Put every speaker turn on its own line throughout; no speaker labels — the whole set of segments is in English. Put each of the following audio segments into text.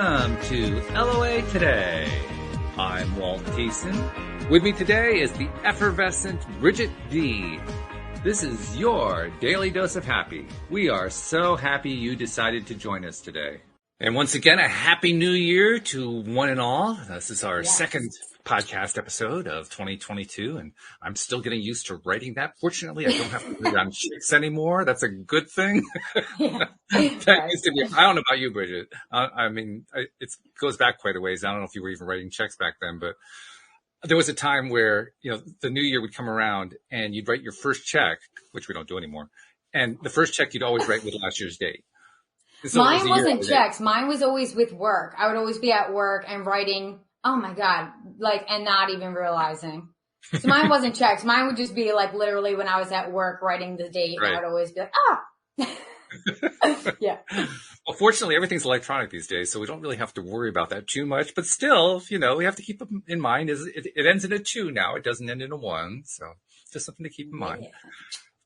Welcome to LOA Today. I'm Walt Thiessen. With me today is the effervescent Bridget D. This is your daily dose of happy. We are so happy you decided to join us today. And once again, a happy new year to one and all. This is our second podcast episode of 2022, and I'm still getting used to writing that. Fortunately, I don't have to write down checks anymore. That's a good thing. That used to be, I don't know about you, Bridget. It goes back quite a ways. I don't know if you were even writing checks back then, but there was a time where, the new year would come around and you'd write your first check, which we don't do anymore. And the first check you'd always write with last year's date. So
mine wasn't checks. Mine was always with work. I would always be at work and writing, oh my God, and not even realizing. So mine wasn't checks. Mine would just be literally when I was at work writing the date. Right. I would always be yeah.
Well, fortunately, everything's electronic these days, so we don't really have to worry about that too much. But still, we have to keep in mind is it ends in a 2 now. It doesn't end in a 1. So just something to keep in mind.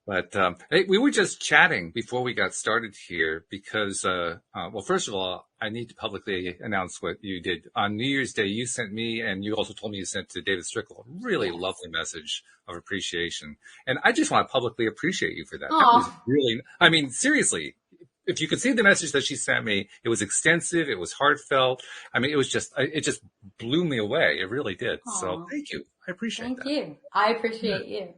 But hey, we were just chatting before we got started here because, first of all, I need to publicly announce what you did. On New Year's Day, you sent me, and you also told me you sent to David Strickle, a really lovely message of appreciation. And I just want to publicly appreciate you for that. That was really, seriously, if you could see the message that she sent me, it was extensive, it was heartfelt. It just blew me away. It really did. Aww. So thank you. I appreciate that.
Thank you. I appreciate you.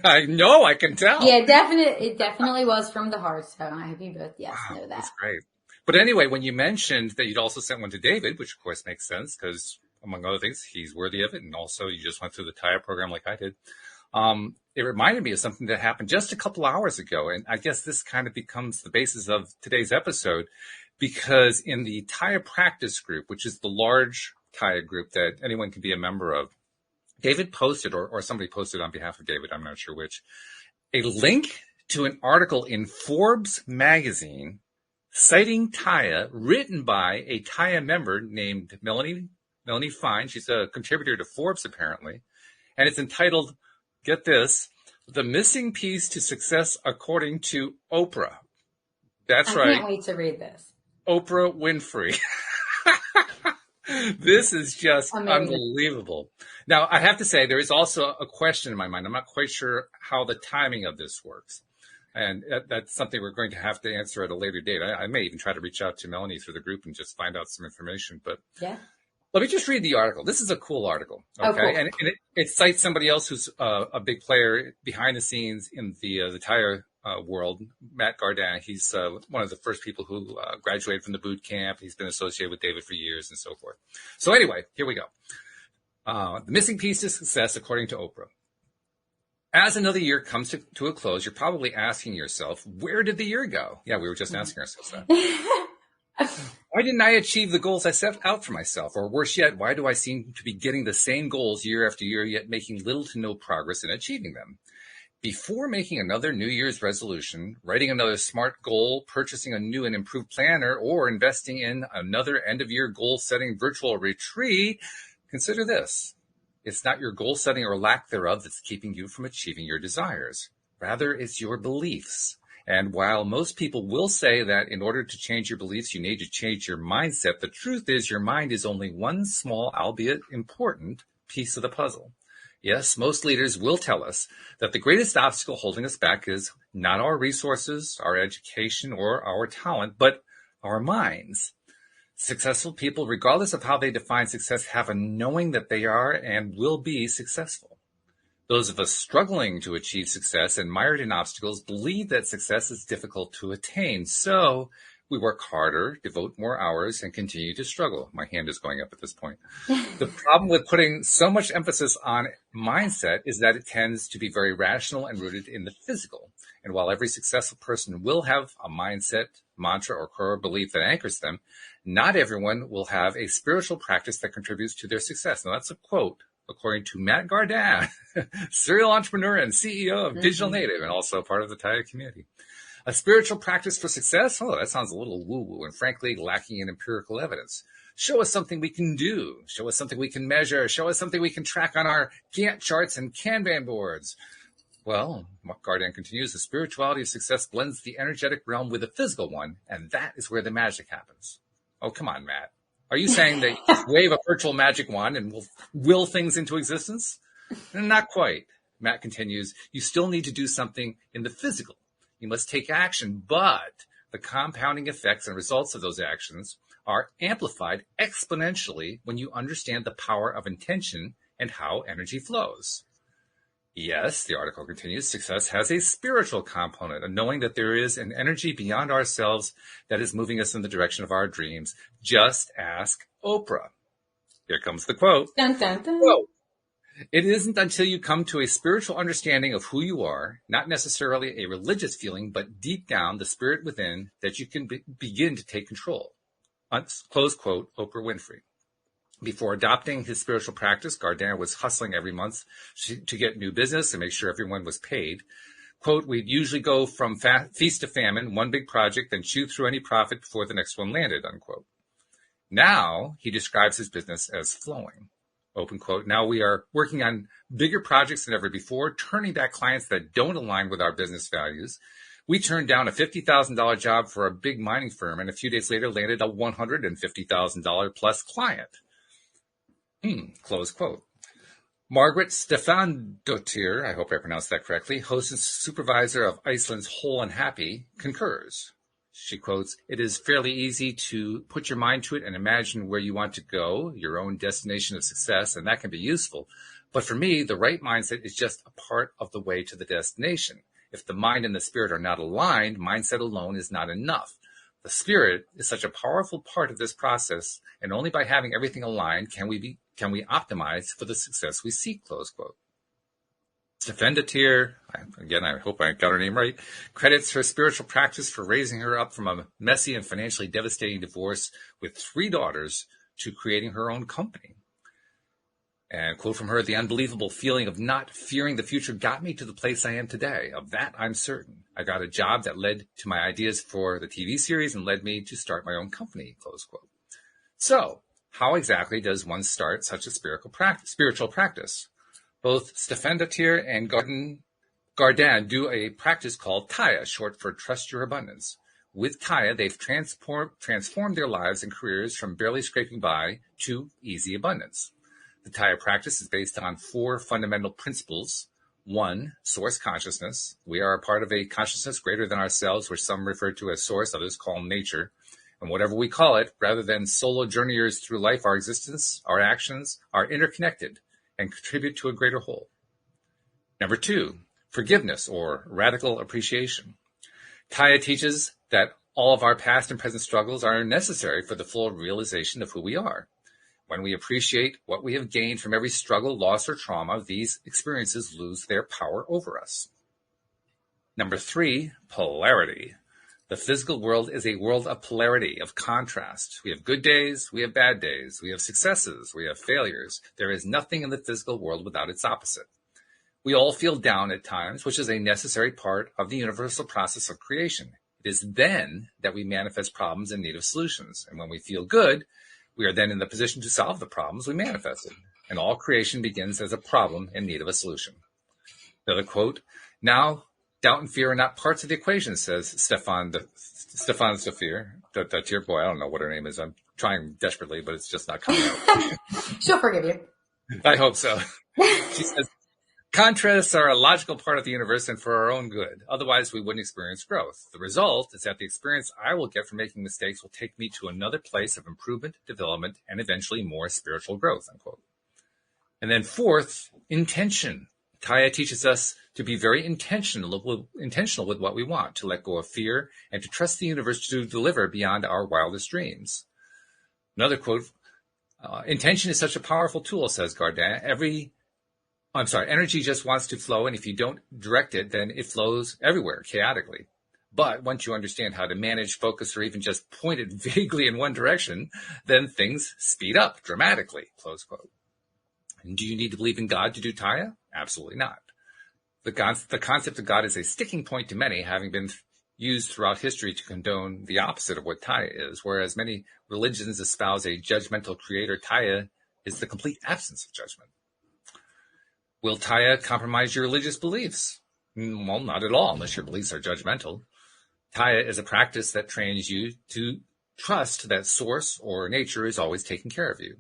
I know, I can tell.
Yeah, it definitely was from the heart. So I hope you both, know that.
That's great. But anyway, when you mentioned that you'd also sent one to David, which of course makes sense because among other things, he's worthy of it. And also you just went through the TYA program like I did. It reminded me of something that happened just a couple hours ago. And I guess this kind of becomes the basis of today's episode because in the TYA practice group, which is the large TYA group that anyone can be a member of, David posted, or somebody posted on behalf of David, I'm not sure which, a link to an article in Forbes Magazine citing TYA, written by a TYA member named Melanie Fine. She's a contributor to Forbes, apparently. And it's entitled, get this, The Missing Piece to Success According to Oprah. That's right.
I can't wait to read this.
Oprah Winfrey. This is just unbelievable. Now, I have to say, there is also a question in my mind. I'm not quite sure how the timing of this works. And that's something we're going to have to answer at a later date. I may even try to reach out to Melanie through the group and just find out some information. But let me just read the article. This is a cool article. Okay. Oh, cool. And it cites somebody else who's a big player behind the scenes in the TYA world, Matt Gardin. He's one of the first people who graduated from the boot camp. He's been associated with David for years and so forth. So anyway, here we go. The missing piece to success, according to Oprah. As another year comes to a close, you're probably asking yourself, where did the year go? Yeah, we were just asking ourselves that. Why didn't I achieve the goals I set out for myself? Or worse yet, why do I seem to be getting the same goals year after year, yet making little to no progress in achieving them? Before making another New Year's resolution, writing another SMART goal, purchasing a new and improved planner, or investing in another end-of-year goal-setting virtual retreat, consider this. It's not your goal-setting or lack thereof that's keeping you from achieving your desires. Rather, it's your beliefs. And while most people will say that in order to change your beliefs, you need to change your mindset, the truth is your mind is only one small, albeit important, piece of the puzzle. Yes, most leaders will tell us that the greatest obstacle holding us back is not our resources, our education, or our talent, but our minds. Successful people, regardless of how they define success, have a knowing that they are and will be successful. Those of us struggling to achieve success and mired in obstacles believe that success is difficult to attain. So we work harder, devote more hours, and continue to struggle. My hand is going up at this point. The problem with putting so much emphasis on mindset is that it tends to be very rational and rooted in the physical. And while every successful person will have a mindset, mantra, or core belief that anchors them, not everyone will have a spiritual practice that contributes to their success. Now, that's a quote, according to Matt Gardin, serial entrepreneur and CEO of Digital Native, and also part of the TYA community. A spiritual practice for success? Oh, that sounds a little woo-woo and frankly lacking in empirical evidence. Show us something we can do. Show us something we can measure. Show us something we can track on our Gantt charts and Kanban boards. Well, Gardin continues, the spirituality of success blends the energetic realm with the physical one, and that is where the magic happens. Oh, come on, Matt. Are you saying that you just wave a virtual magic wand and will things into existence? Not quite. Matt continues, you still need to do something in the physical. You must take action, but the compounding effects and results of those actions are amplified exponentially when you understand the power of intention and how energy flows. Yes, the article continues, success has a spiritual component, of knowing that there is an energy beyond ourselves that is moving us in the direction of our dreams. Just ask Oprah. Here comes the quote.
Dun, dun, dun.
Quote, it isn't until you come to a spiritual understanding of who you are, not necessarily a religious feeling, but deep down the spirit within, that you can begin to take control. Close quote, Oprah Winfrey. Before adopting his spiritual practice, Gardin was hustling every month to get new business and make sure everyone was paid. Quote, we'd usually go from feast to famine, one big project, then chew through any profit before the next one landed, unquote. Now he describes his business as flowing. Open quote, now we are working on bigger projects than ever before, turning back clients that don't align with our business values. We turned down a $50,000 job for a big mining firm and a few days later landed a $150,000 plus client. Close quote. Margaret Stefandottir, I hope I pronounced that correctly, host and supervisor of Iceland's Whole and Happy, concurs. She quotes, it is fairly easy to put your mind to it and imagine where you want to go, your own destination of success, and that can be useful. But for me, the right mindset is just a part of the way to the destination. If the mind and the spirit are not aligned, mindset alone is not enough. The spirit is such a powerful part of this process, and only by having everything aligned can we optimize for the success we seek, close quote. Stefandottir, again, I hope I got her name right, credits her spiritual practice for raising her up from a messy and financially devastating divorce with 3 daughters to creating her own company. And quote from her, the unbelievable feeling of not fearing the future got me to the place I am today. Of that, I'm certain. I got a job that led to my ideas for the TV series and led me to start my own company, close quote. So, how exactly does one start such a spiritual practice? Both Stefandottir and Gardin do a practice called TYA, short for Trust Your Abundance. With TYA, they've transformed their lives and careers from barely scraping by to easy abundance. The TYA practice is based on 4 fundamental principles. 1, source consciousness. We are a part of a consciousness greater than ourselves, which some refer to as source, others call nature. And whatever we call it, rather than solo journeyers through life, our existence, our actions are interconnected and contribute to a greater whole. Number 2, forgiveness or radical appreciation. TYA teaches that all of our past and present struggles are necessary for the full realization of who we are. When we appreciate what we have gained from every struggle, loss, or trauma, these experiences lose their power over us. Number 3, polarity. The physical world is a world of polarity, of contrast. We have good days, we have bad days, we have successes, we have failures. There is nothing in the physical world without its opposite. We all feel down at times, which is a necessary part of the universal process of creation. It is then that we manifest problems in need of solutions. And when we feel good, we are then in the position to solve the problems we manifested. And all creation begins as a problem in need of a solution. Another quote, now, doubt and fear are not parts of the equation, says Stefandottir. Boy, I don't know what her name is. I'm trying desperately, but it's just not coming out.
She'll forgive you.
I hope so. She says, contrasts are a logical part of the universe and for our own good. Otherwise, we wouldn't experience growth. The result is that the experience I will get from making mistakes will take me to another place of improvement, development, and eventually more spiritual growth, unquote. And then 4th, intention. TYA teaches us to be very intentional with what we want, to let go of fear, and to trust the universe to deliver beyond our wildest dreams. Another quote, intention is such a powerful tool, says Gardin. Energy just wants to flow, and if you don't direct it, then it flows everywhere, chaotically. But once you understand how to manage, focus, or even just point it vaguely in one direction, then things speed up dramatically, close quote. And do you need to believe in God to do TYA? Absolutely not. The concept of God is a sticking point to many, having been used throughout history to condone the opposite of what TYA is. Whereas many religions espouse a judgmental creator, TYA is the complete absence of judgment. Will TYA compromise your religious beliefs? Well, not at all, unless your beliefs are judgmental. TYA is a practice that trains you to Trust that source or nature is always taking care of you.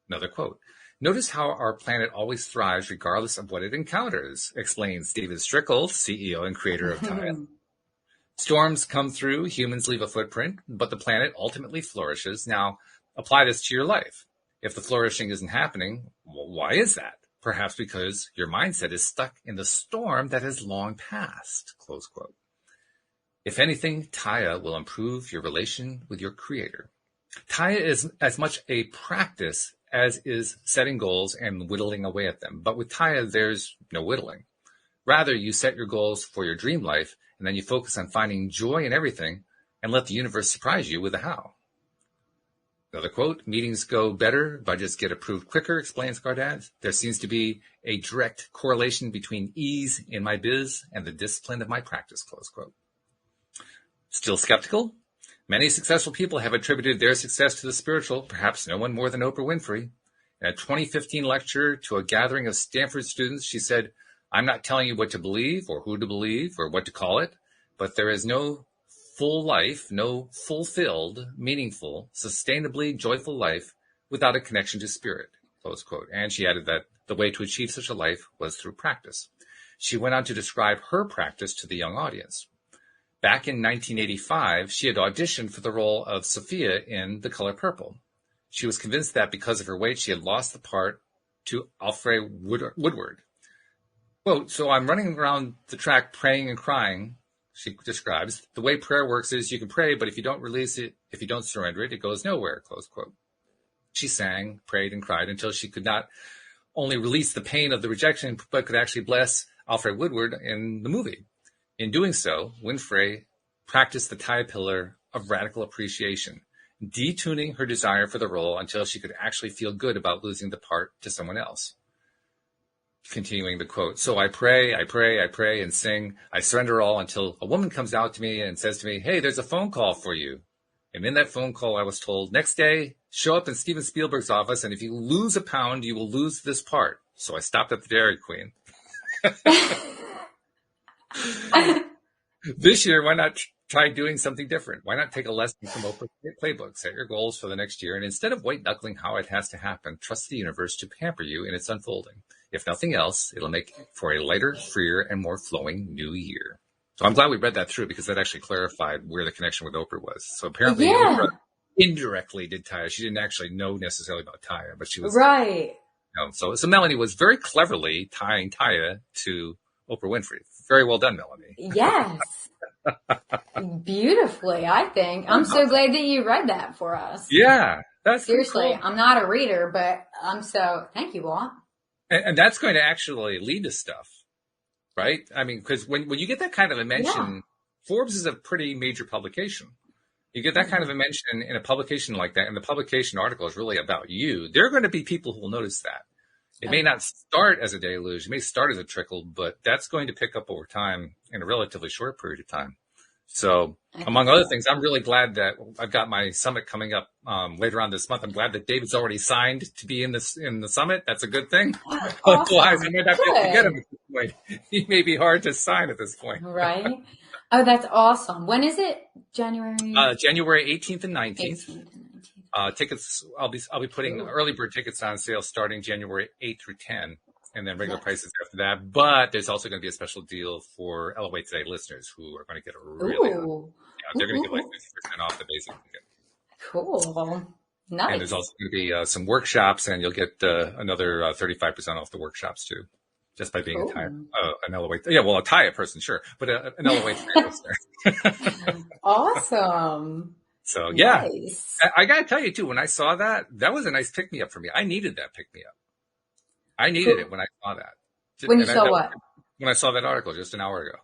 Another quote. Notice how our planet always thrives regardless of what it encounters, explains Steven Strickle, CEO and creator of TYA. Storms come through, humans leave a footprint, but the planet ultimately flourishes. Now, apply this to your life. If the flourishing isn't happening, well, why is that? Perhaps because your mindset is stuck in the storm that has long passed, close quote. If anything, TYA will improve your relation with your creator. TYA is as much a practice as is setting goals and whittling away at them. But with TYA, there's no whittling. Rather, you set your goals for your dream life, and then you focus on finding joy in everything and let the universe surprise you with the how. Another quote, meetings go better, budgets get approved quicker, explains Gardad. There seems to be a direct correlation between ease in my biz and the discipline of my practice, close quote. Still skeptical? Many successful people have attributed their success to the spiritual, perhaps no one more than Oprah Winfrey. In a 2015 lecture to a gathering of Stanford students, she said, I'm not telling you what to believe or who to believe or what to call it, but there is no full life, no fulfilled, meaningful, sustainably joyful life without a connection to spirit, close quote. And she added that the way to achieve such a life was through practice. She went on to describe her practice to the young audience. Back in 1985, she had auditioned for the role of Sophia in The Color Purple. She was convinced that because of her weight, she had lost the part to Alfred Woodward. Quote, so I'm running around the track praying and crying, she describes. The way prayer works is you can pray, but if you don't release it, if you don't surrender it, it goes nowhere, close quote. She sang, prayed, and cried until she could not only release the pain of the rejection, but could actually bless Alfred Woodward in the movie. In doing so, Winfrey practiced the TYA pillar of radical appreciation, detuning her desire for the role until she could actually feel good about losing the part to someone else. Continuing the quote, so I pray, and sing. I surrender all until a woman comes out to me and says to me, hey, there's a phone call for you. And in that phone call, I was told, next day, show up in Steven Spielberg's office, and if you lose a pound, you will lose this part. So I stopped at the Dairy Queen. This year, why not try doing something different? Why not take a lesson from Oprah's playbook? Set your goals for the next year, and instead of white-knuckling how it has to happen, trust the universe to pamper you in its unfolding. If nothing else, it'll make for a lighter, freer, and more flowing new year. So I'm glad we read that through because that actually clarified where the connection with Oprah was. So apparently Oprah indirectly did TYA. She didn't actually know necessarily about TYA, but she was
right.
So Melanie was very cleverly tying TYA to Oprah Winfrey. Very well done, Melanie.
Yes. Beautifully, I think. I'm so glad that you read that for us.
Yeah. That's
seriously,
cool.
I'm not a reader, but thank you, Walt.
And that's going to actually lead to stuff, right? I mean, because when you get that kind of a mention, Forbes is a pretty major publication. You get that kind of a mention in a publication like that, and the publication article is really about you. There are going to be people who will notice that. It may not start as a deluge. It may start as a trickle, but that's going to pick up over time in a relatively short period of time. So among other things, I'm really glad that I've got my summit coming up later on this month. I'm glad that David's already signed to be in the summit. That's a good thing.
Awesome.
Otherwise, I might not be able to get him at this point. He may be hard to sign at this point.
Right. Oh, that's awesome. When is it? January?
January 18th and 19th. Tickets, I'll be putting early bird tickets on sale starting January 8th through 10, and then regular prices after that. But there's also going to be a special deal for LOA Today listeners who are going to get a really, they're going to get like 50% off the basic ticket. Cool. Nice. And there's also going to be some workshops, and you'll get another 35% off the workshops too, just by being an LOA. Yeah, well, a TYA person, sure, but an LOA Today listener.
Awesome.
So yeah, nice. I got to tell you too, when I saw that was a nice pick me up for me. I needed that pick me up. I needed it when I saw that.
When you saw what?
When I saw that article just an hour ago.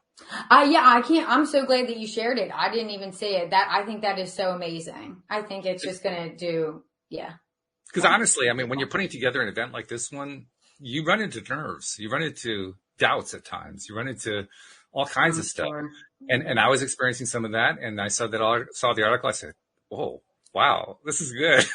I'm so glad that you shared it. I didn't even see it. I think that is so amazing. I think it's just going to do, Because
honestly, I mean, when you're putting together an event like this one, you run into nerves. You run into doubts at times. You run into all kinds of stuff. Sure. And I was experiencing some of that, and I saw the article. I said, "Whoa, wow, this is good."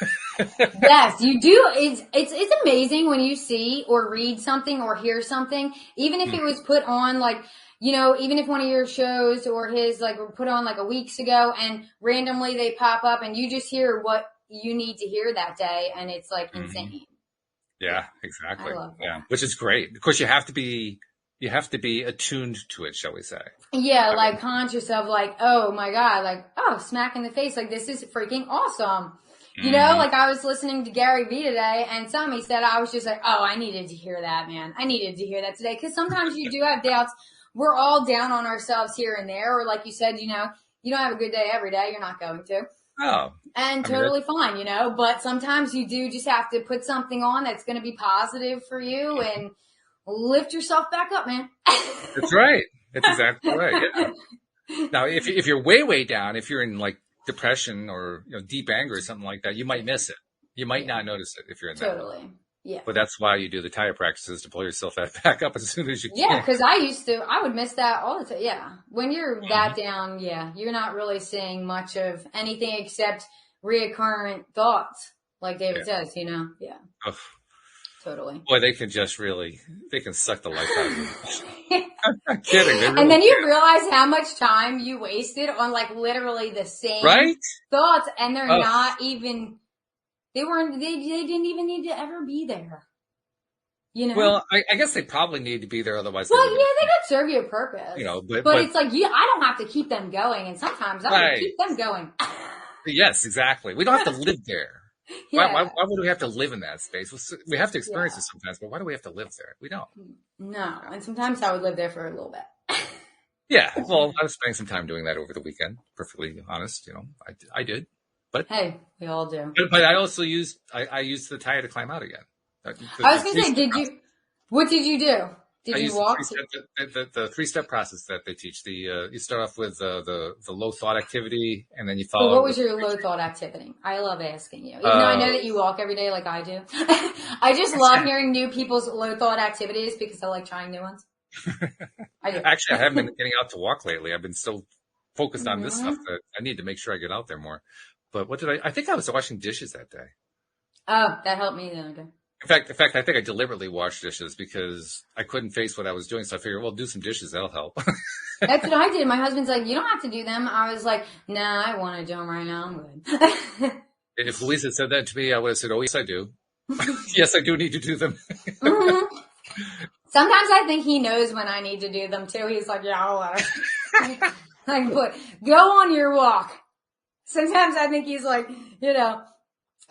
Yes, you do. It's amazing when you see or read something or hear something, even if it was put on like you know, even if one of your shows or his like were put on like a weeks ago and randomly they pop up and you just hear what you need to hear that day, and it's like insane.
Yeah, exactly.
I love that.
Yeah, which is great. Of course, you have to be attuned to it, shall we say?
Yeah, like conscious of like, oh my God, like, oh, smack in the face. Like, this is freaking awesome. You know, like I was listening to Gary Vee today and something he said, I was just like, oh, I needed to hear that, man. I needed to hear that today. Cause sometimes you do have doubts. We're all down on ourselves here and there. Or like you said, you know, you don't have a good day every day. You're not going to.
Oh.
And totally fine, you know, but sometimes you do just have to put something on that's going to be positive for you and lift yourself back up, man.
That's right. That's exactly right. Yeah. Now, if you're way down, if you're in like depression or deep anger or something like that, you might miss it. You might not notice it if you're in that.
Totally. Yeah.
But that's why you do the TYA practices to pull yourself back up as soon as you can.
Yeah, because I would miss that all the time. Yeah. When you're that down, you're not really seeing much of anything except reoccurrent thoughts, like David says, you know? Yeah.
Ugh.
Totally.
Boy, they can suck the life out of you. I'm not kidding. Really
and then you realize how much time you wasted on like literally the same thoughts, and they're not even, they didn't even need to ever be there. You know?
Well, I guess they probably need to be there, otherwise.
Well, yeah, they could serve you a purpose.
You know, but
it's like I don't have to keep them going, and sometimes I have to keep them going.
Yes, exactly. We don't have to live there. Yeah. Why would we have to live in that space? We have to experience it sometimes, but why do we have to live there? We don't.
No, and sometimes I would live there for a little bit.
Yeah, well, I was spending some time doing that over the weekend. Perfectly honest, you know, I did. But
hey, we all do.
But I also used the TYA to climb out again.
I was going to say, what did you do? Did you walk?
The 3-step process that they teach. You start off with the low thought activity, and then you follow.
Well, what was your low thought activity? I love asking you, even though I know that you walk every day like I do. I just love hearing new people's low thought activities because I like trying new ones. I do.
Actually, I haven't been getting out to walk lately. I've been so focused on this stuff that I need to make sure I get out there more. But what did I think I was washing dishes that day.
Oh, that helped me the other day.
In fact, I think I deliberately washed dishes because I couldn't face what I was doing. So I figured, well, do some dishes. That'll help.
That's what I did. My husband's like, you don't have to do them. I was like, nah, I want to do them right now. I'm good.
If Louise had said that to me, I would have said, oh, yes, I do. Yes, I do need to do them.
Sometimes I think he knows when I need to do them too. He's like, yeah, I'll let her. Like, go on your walk. Sometimes I think he's like, you know,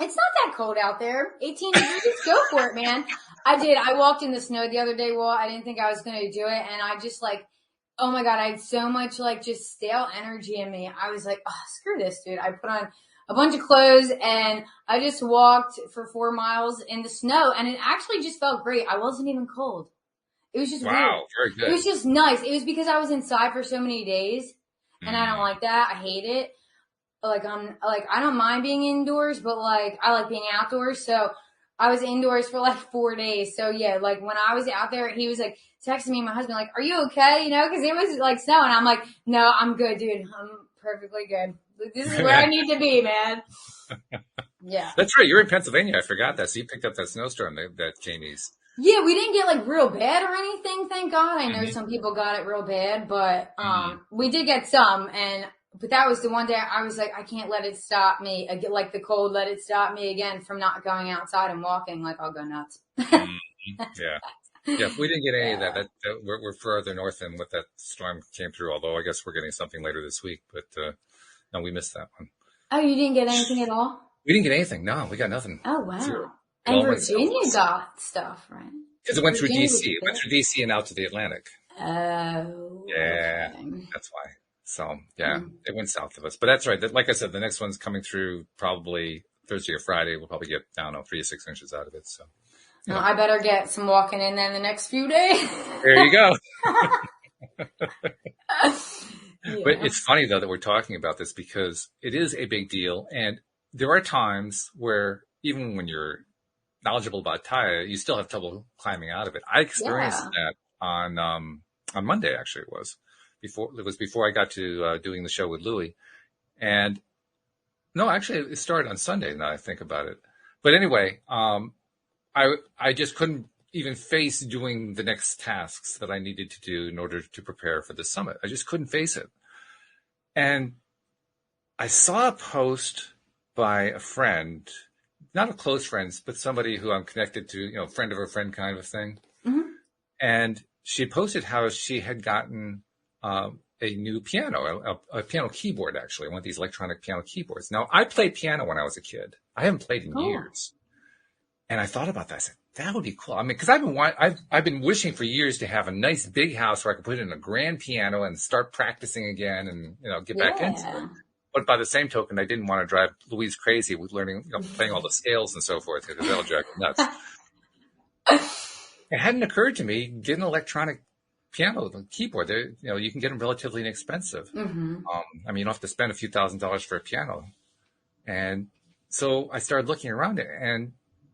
it's not that cold out there. 18 degrees. Go for it, man. I did. I walked in the snow the other day. Well, I didn't think I was going to do it. And I just like, oh my God, I had so much like just stale energy in me. I was like, oh, screw this, dude. I put on a bunch of clothes and I just walked for 4 miles in the snow. And it actually just felt great. I wasn't even cold. It was just weird.
Very good.
It was just nice. It was because I was inside for so many days and I don't like that. I hate it. I don't mind being indoors, but like I like being outdoors. So I was indoors for like 4 days. So yeah, like when I was out there, he was like texting me and my husband like, are you okay? You know, cause it was like snowing. I'm like, no, I'm good, dude. I'm perfectly good. This is where I need to be, man. Yeah.
That's right. You're in Pennsylvania. I forgot that. So you picked up that snowstorm that came east.
Yeah, we didn't get like real bad or anything. Thank God. I know some people got it real bad, but, we did get some but that was the one day I was like, I can't let it stop me. Like the cold, let it stop me again from not going outside and walking. Like I'll go nuts.
Yeah. Yeah. We didn't get any of that. We're further north than what that storm came through. Although I guess we're getting something later this week, but, no, we missed that one.
Oh, you didn't get anything at all?
We didn't get anything. No, we got nothing.
Oh, wow. Zero. And Virginia got stuff, right?
Because it went through DC. It went through DC and out to the Atlantic.
Oh.
Yeah. Okay. That's why. So, yeah, it went south of us. But that's right. Like I said, the next one's coming through probably Thursday or Friday. We'll probably get, 3 to 6 inches out of it. So,
well, I better get some walking in there the next few days.
There you go. But it's funny, though, that we're talking about this because it is a big deal. And there are times where even when you're knowledgeable about TYA, you still have trouble climbing out of it. I experienced that on Monday, actually, it was. Before I got to doing the show with Louie. And no, actually it started on Sunday now I think about it. But anyway, I just couldn't even face doing the next tasks that I needed to do in order to prepare for the summit. I just couldn't face it. And I saw a post by a friend, not a close friend, but somebody who I'm connected to, friend of a friend kind of thing.
Mm-hmm.
And she posted how she had gotten a new piano, a piano keyboard, actually, one of these electronic piano keyboards. Now, I played piano when I was a kid. I haven't played in years. And I thought about that. I said, that would be cool. I mean, because I've been wishing for years to have a nice big house where I could put in a grand piano and start practicing again and, get back into it. But by the same token, I didn't want to drive Louise crazy with learning, playing all the scales and so forth, because that'll drive me nuts. It hadn't occurred to me, get an electronic piano, the keyboard. You can get them relatively inexpensive.
Mm-hmm.
I mean, you don't have to spend a few $1,000s for a piano. And so I started looking around it. And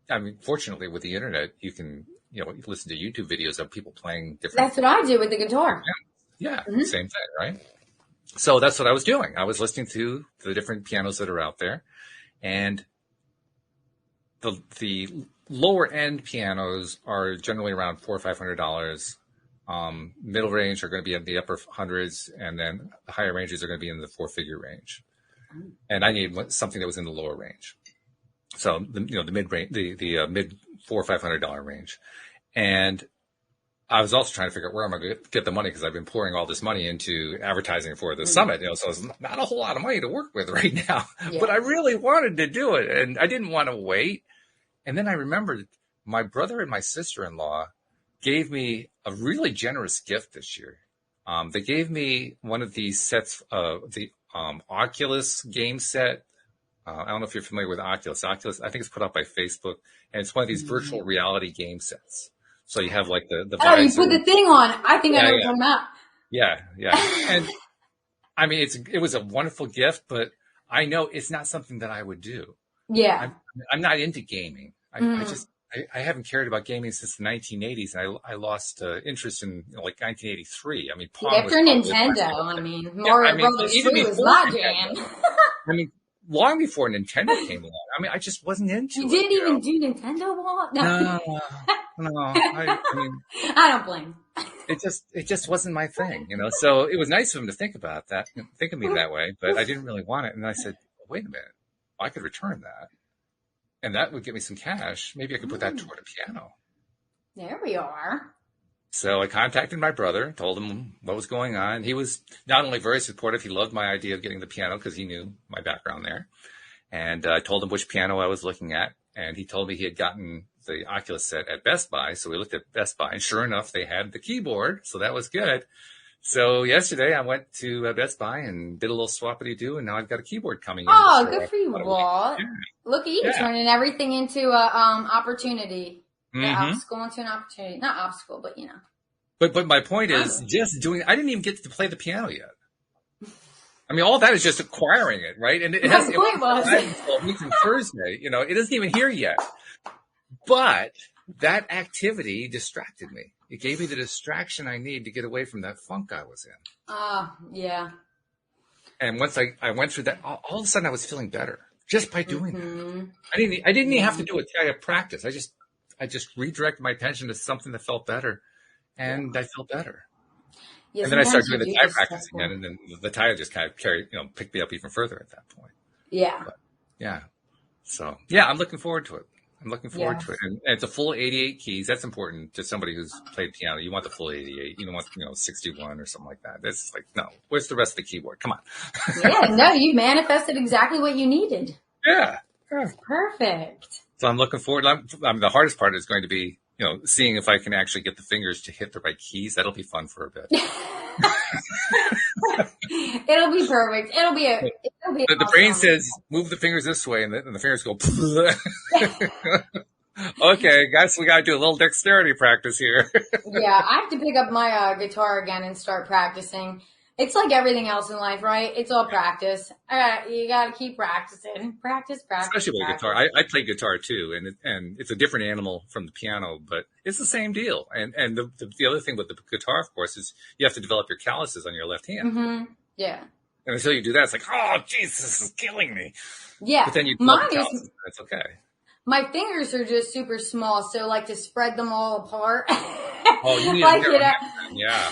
I mean, fortunately, with the internet, you can, you listen to YouTube videos of people playing different.
That's what I do with the guitar.
Yeah, same thing, right? So that's what I was doing. I was listening to the different pianos that are out there, and the lower end pianos are generally around $400 or $500. Middle range are going to be in the upper hundreds, and then the higher ranges are going to be in the 4-figure range. And I need something that was in the lower range. So the mid range, the mid $400 or $500 range, and I was also trying to figure out where I'm going to get the money, because I've been pouring all this money into advertising for the summit. So it's not a whole lot of money to work with right now, but I really wanted to do it, and I didn't want to wait. And then I remembered my brother and my sister-in-law gave me a really generous gift this year. They gave me one of these sets of the Oculus game set. I don't know if you're familiar with Oculus. Oculus, I think it's put out by Facebook, and it's one of these virtual reality game sets. So you have like the
oh, you put the thing on. I think I know what you're talking about.
Yeah. And I mean, it was a wonderful gift, but I know it's not something that I would do.
Yeah.
I'm not into gaming. I haven't cared about gaming since the 1980s, and I lost interest in like 1983. I mean, Pong
after Nintendo, I mean, Mario Brothers 3 was my jam.
I mean, long before Nintendo came along. I mean, I just wasn't into it.
You didn't even do Nintendo Ball?
No. I mean,
I don't blame.
It just wasn't my thing, So it was nice of him to think about that, think of me that way, but I didn't really want it. And I said, wait a minute, I could return that, and that would get me some cash. Maybe I could put that toward a piano.
There we are.
So I contacted my brother, told him what was going on. He was not only very supportive, he loved my idea of getting the piano because he knew my background there. And I told him which piano I was looking at. And he told me he had gotten the Oculus set at Best Buy. So we looked at Best Buy, and sure enough, they had the keyboard. So that was good. So yesterday I went to Best Buy and did a little swappity-doo, and now I've got a keyboard coming in.
Oh, good for you, Walt.
Yeah.
Look at you turning everything into a opportunity. The obstacle into an opportunity. Not obstacle, but
But my point is just I didn't even get to play the piano yet. I mean, all that is just acquiring it, right? And it has a week from Thursday. It isn't even here yet. But that activity distracted me. It gave me the distraction I need to get away from that funk I was in.
Yeah.
And once I went through that, all of a sudden I was feeling better just by doing that. I didn't even have to do a TYA practice. I just redirected my attention to something that felt better, and I felt better. Yeah, and then I started doing the TYA practice again, and then the TYA just kind of picked me up even further at that point.
Yeah.
But, yeah. So, yeah, I'm looking forward to it. I'm looking forward to it. And it's a full 88 keys. That's important to somebody who's played piano. You want the full 88. You don't want, 61 or something like that. That's like, no. Where's the rest of the keyboard? Come on.
No, you manifested exactly what you needed.
Yeah.
Perfect.
So I'm looking forward. The hardest part is going to be, seeing if I can actually get the fingers to hit the right keys. That'll be fun for a bit.
It'll be perfect.
The brain says, move the fingers this way, and the fingers go, okay, guys, we got to do a little dexterity practice here.
Yeah, I have to pick up my guitar again and start practicing. It's like everything else in life, right? It's all practice. You got to keep practicing. Practice.
Especially with guitar. I play guitar too, and it's a different animal from the piano, but it's the same deal. And the other thing with the guitar, of course, is you have to develop your calluses on your left hand.
Mm-hmm. Yeah.
And until you do that, it's like, oh, geez, this is killing me.
Yeah.
But then you develop the calluses, and it's okay.
My fingers are just super small, so like to spread them all apart.
Oh, you need
like,
a narrow neck then, yeah.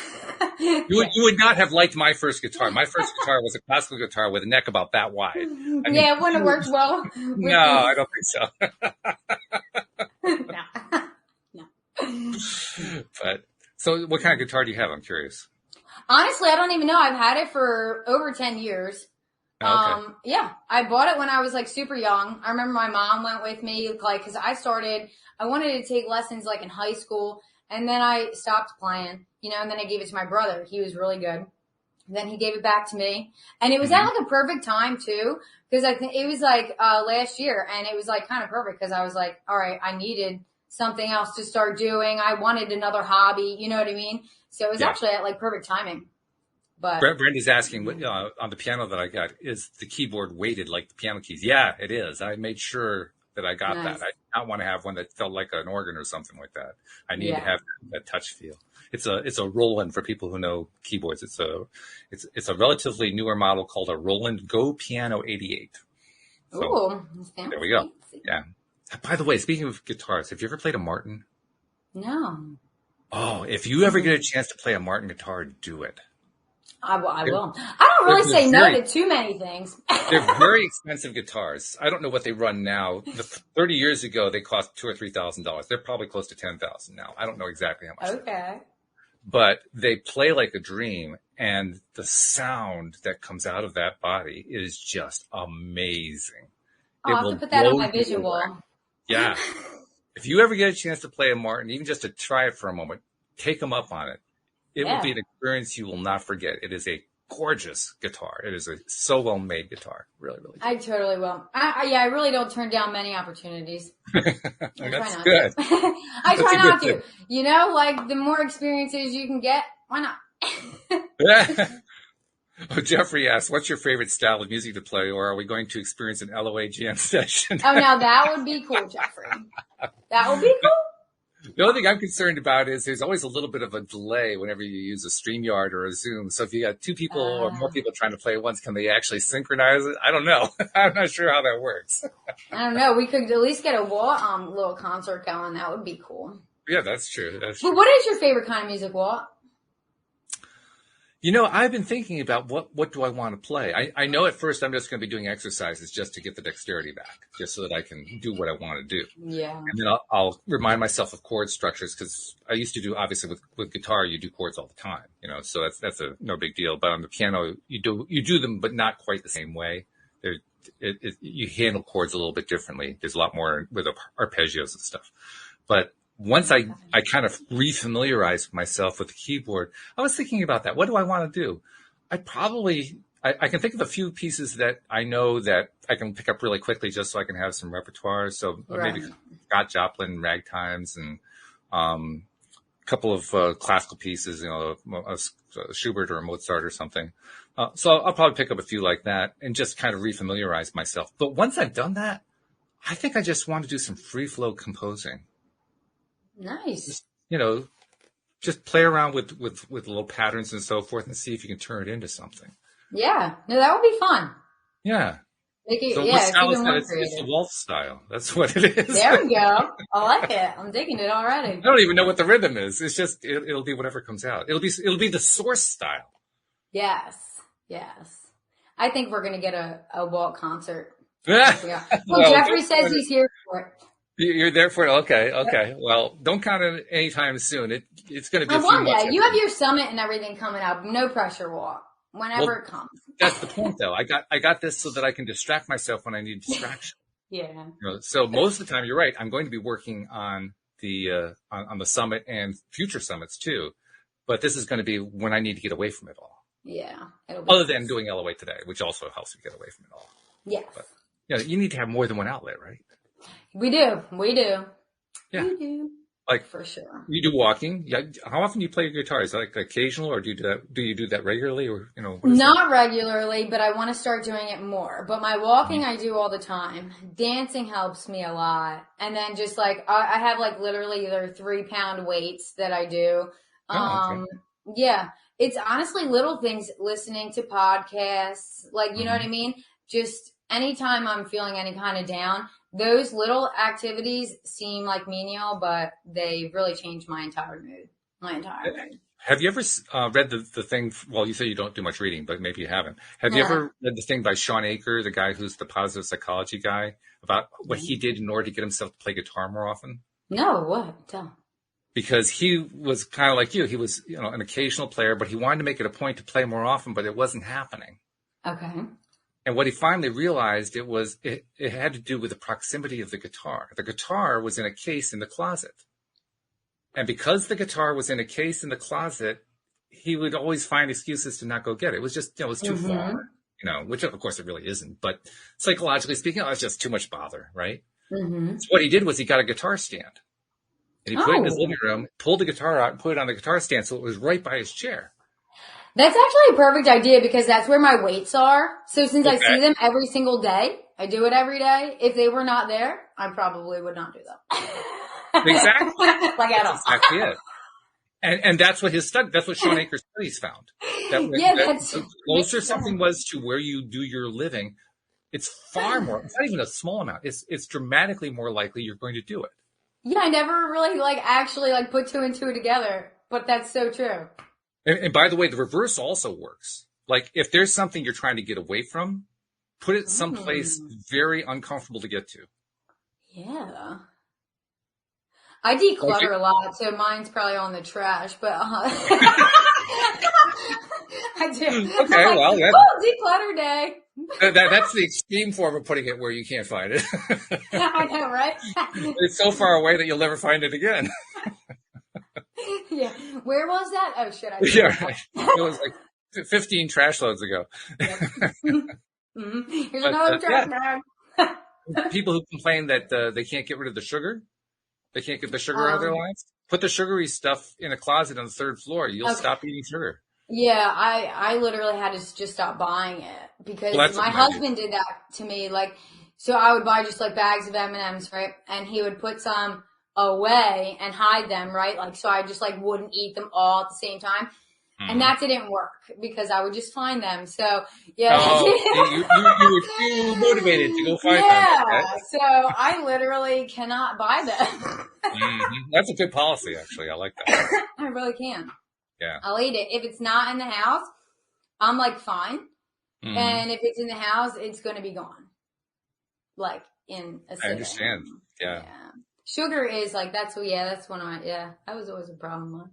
You would not have liked my first guitar. My first guitar was a classical guitar with a neck about that wide. I mean,
yeah, it wouldn't have worked well with
no, I don't think
no. No.
so. But so, what kind of guitar do you have? I'm curious.
Honestly, I don't even know. I've had it for over 10 years.
Oh, okay.
Yeah, I bought it when I was like super young. I remember my mom went with me, like, cause I wanted to take lessons like in high school, and then I stopped playing, and then I gave it to my brother. He was really good. Then he gave it back to me, and it was at like a perfect time too, because I think it was like last year, and it was like kind of perfect because I was like, all right, I needed something else to start doing. I wanted another hobby, you know what I mean? So it was actually at like perfect timing. But
Brenda's asking on the piano that I got, is the keyboard weighted like the piano keys? Yeah, it is. I made sure that I got that. I did not want to have one that felt like an organ or something like that. I need to have that touch feel. It's a Roland for people who know keyboards. It's a relatively newer model called a Roland Go Piano 88. So, there we go. Yeah. By the way, speaking of guitars, have you ever played a Martin?
No.
Oh, if you ever get a chance to play a Martin guitar, do it.
I will. I don't really say no to too many things.
They're very expensive guitars. I don't know what they run now. 30 years ago, they cost $2,000 or $3,000. They're probably close to $10,000 now. I don't know exactly how much.
Okay.
But they play like a dream, and the sound that comes out of that body is just amazing.
I'll have to put that on my vision wall.
Yeah. If you ever get a chance to play a Martin, even just to try it for a moment, take them up on it. It will be an experience you will not forget. It is a gorgeous guitar. It is a so well made guitar. Really, really good.
I totally will. I really don't turn down many opportunities.
That's good.
I try not to. Like the more experiences you can get, why not?
Oh, Jeffrey asks, what's your favorite style of music to play, or are we going to experience an LOA jam session?
Oh, now that would be cool, Jeffrey. That would be cool.
The only thing I'm concerned about is there's always a little bit of a delay whenever you use a StreamYard or a Zoom. So if you got two people or more people trying to play at once, can they actually synchronize it? I don't know. I'm not sure how that works.
I don't know. We could at least get a little concert going. That would be cool.
Yeah, that's true.
But what is your favorite kind of music, Walt?
I've been thinking about what do I want to play. I know at first I'm just going to be doing exercises just to get the dexterity back, just so that I can do what I want to do.
Yeah. And
then I'll remind myself of chord structures, because I used to do, obviously with guitar, you do chords all the time, so that's no big deal. But on the piano, you do them, but not quite the same way. You handle chords a little bit differently. There's a lot more with arpeggios and stuff. But once I kind of refamiliarized myself with the keyboard, I was thinking about that. What do I want to do? I can think of a few pieces that I know that I can pick up really quickly just so I can have some repertoire. So maybe Scott Joplin, ragtimes, and a couple of classical pieces, a Schubert or a Mozart or something. So I'll probably pick up a few like that and just kind of refamiliarize myself. But once I've done that, I think I just want to do some free flow composing.
Nice.
Just play around with little patterns and so forth and see if you can turn it into something.
Yeah. No, that would be fun.
Yeah.
It's
the waltz style. That's what it is.
There we go. I like it. I'm digging it already.
I don't even know what the rhythm is. It's just, it'll be whatever comes out. It'll be the source style.
Yes. I think we're going to get a Walt concert.
Well,
Jeffrey says he's here for it.
You're there for it? Okay. Well, don't count it anytime soon. It's going to be a few
one
months.
day. You have your summit and everything coming up. No pressure, Walt. Whenever it comes.
That's the point, though. I got this so that I can distract myself when I need distraction.
Yeah.
So most of the time, you're right. I'm going to be working on the summit and future summits too. But this is going to be when I need to get away from it all.
Yeah.
Other than doing LOA today, which also helps you get away from it all.
Yes.
But, you need to have more than one outlet, right?
We do.
Yeah.
We do.
Like,
for sure.
You do walking. Yeah. How often do you play your guitar? Is it like occasional, or do you do that regularly, or
Not regularly, but I want to start doing it more. But my walking I do all the time. Dancing helps me a lot. And then just like I have like literally either 3-pound weights that I do.
Okay.
Yeah. It's honestly little things, listening to podcasts, like, you know what I mean? Just anytime I'm feeling any kind of down, those little activities seem like menial, but they really changed my entire mood. My entire mood.
Have you ever read the thing? Well, you say you don't do much reading, but maybe you haven't. Have you ever read the thing by Sean Aker, the guy who's the positive psychology guy, about what he did in order to get himself to play guitar more often?
No, what? Tell.
Because he was kind of like you. He was, an occasional player, but he wanted to make it a point to play more often, but it wasn't happening.
Okay.
And what he finally realized, it had to do with the proximity of the guitar. The guitar was in a case in the closet. And because the guitar was in a case in the closet, he would always find excuses to not go get it. It was just, it was too far, which of course it really isn't. But psychologically speaking, it's just too much bother, right? Mm-hmm. So what he did was he got a guitar stand. And he put it in his living room, pulled the guitar out, and put it on the guitar stand so it was right by his chair.
That's actually a perfect idea because that's where my weights are. So since I see them every single day, I do it every day. If they were not there, I probably would not do them.
Exactly.
Like at all.
That's exactly it. And that's what that's what Sean Aker's studies found. That the closer something was to where you do your living, it's far more, it's not even a small amount. It's dramatically more likely you're going to do it.
Yeah, I never really actually put two and two together, but that's so true.
And by the way, the reverse also works. Like if there's something you're trying to get away from, put it someplace very uncomfortable to get to.
Yeah. I declutter a lot, so mine's probably on the trash, but I do.
Okay, well,
declutter day.
That's the extreme form of putting it where you can't find it.
I know, right?
It's so far away that you'll never find it again.
Yeah. Where was that? Oh, shit.
Right. It was like 15 trash loads ago.
Yep. Here's another trash bag.
People who complain that they can't get rid of the sugar, they can't get the sugar out of their lives, put the sugary stuff in a closet on the third floor. You'll stop eating sugar. Yeah,
I literally had to just stop buying it because my husband did that to me. So I would buy just bags of M&Ms, right? And he would put some away and hide them, right? So I just wouldn't eat them all at the same time. And that didn't work because I would just find them. So yeah.
You were too motivated to go find them.
Yeah. So I literally cannot buy them.
That's a good policy, actually. I like that.
I really can.
Yeah.
I'll eat it. If it's not in the house, I'm fine. And if it's in the house, it's going to be gone. In a second.
I understand. Yeah.
Sugar is that's one of my, that was always a problem.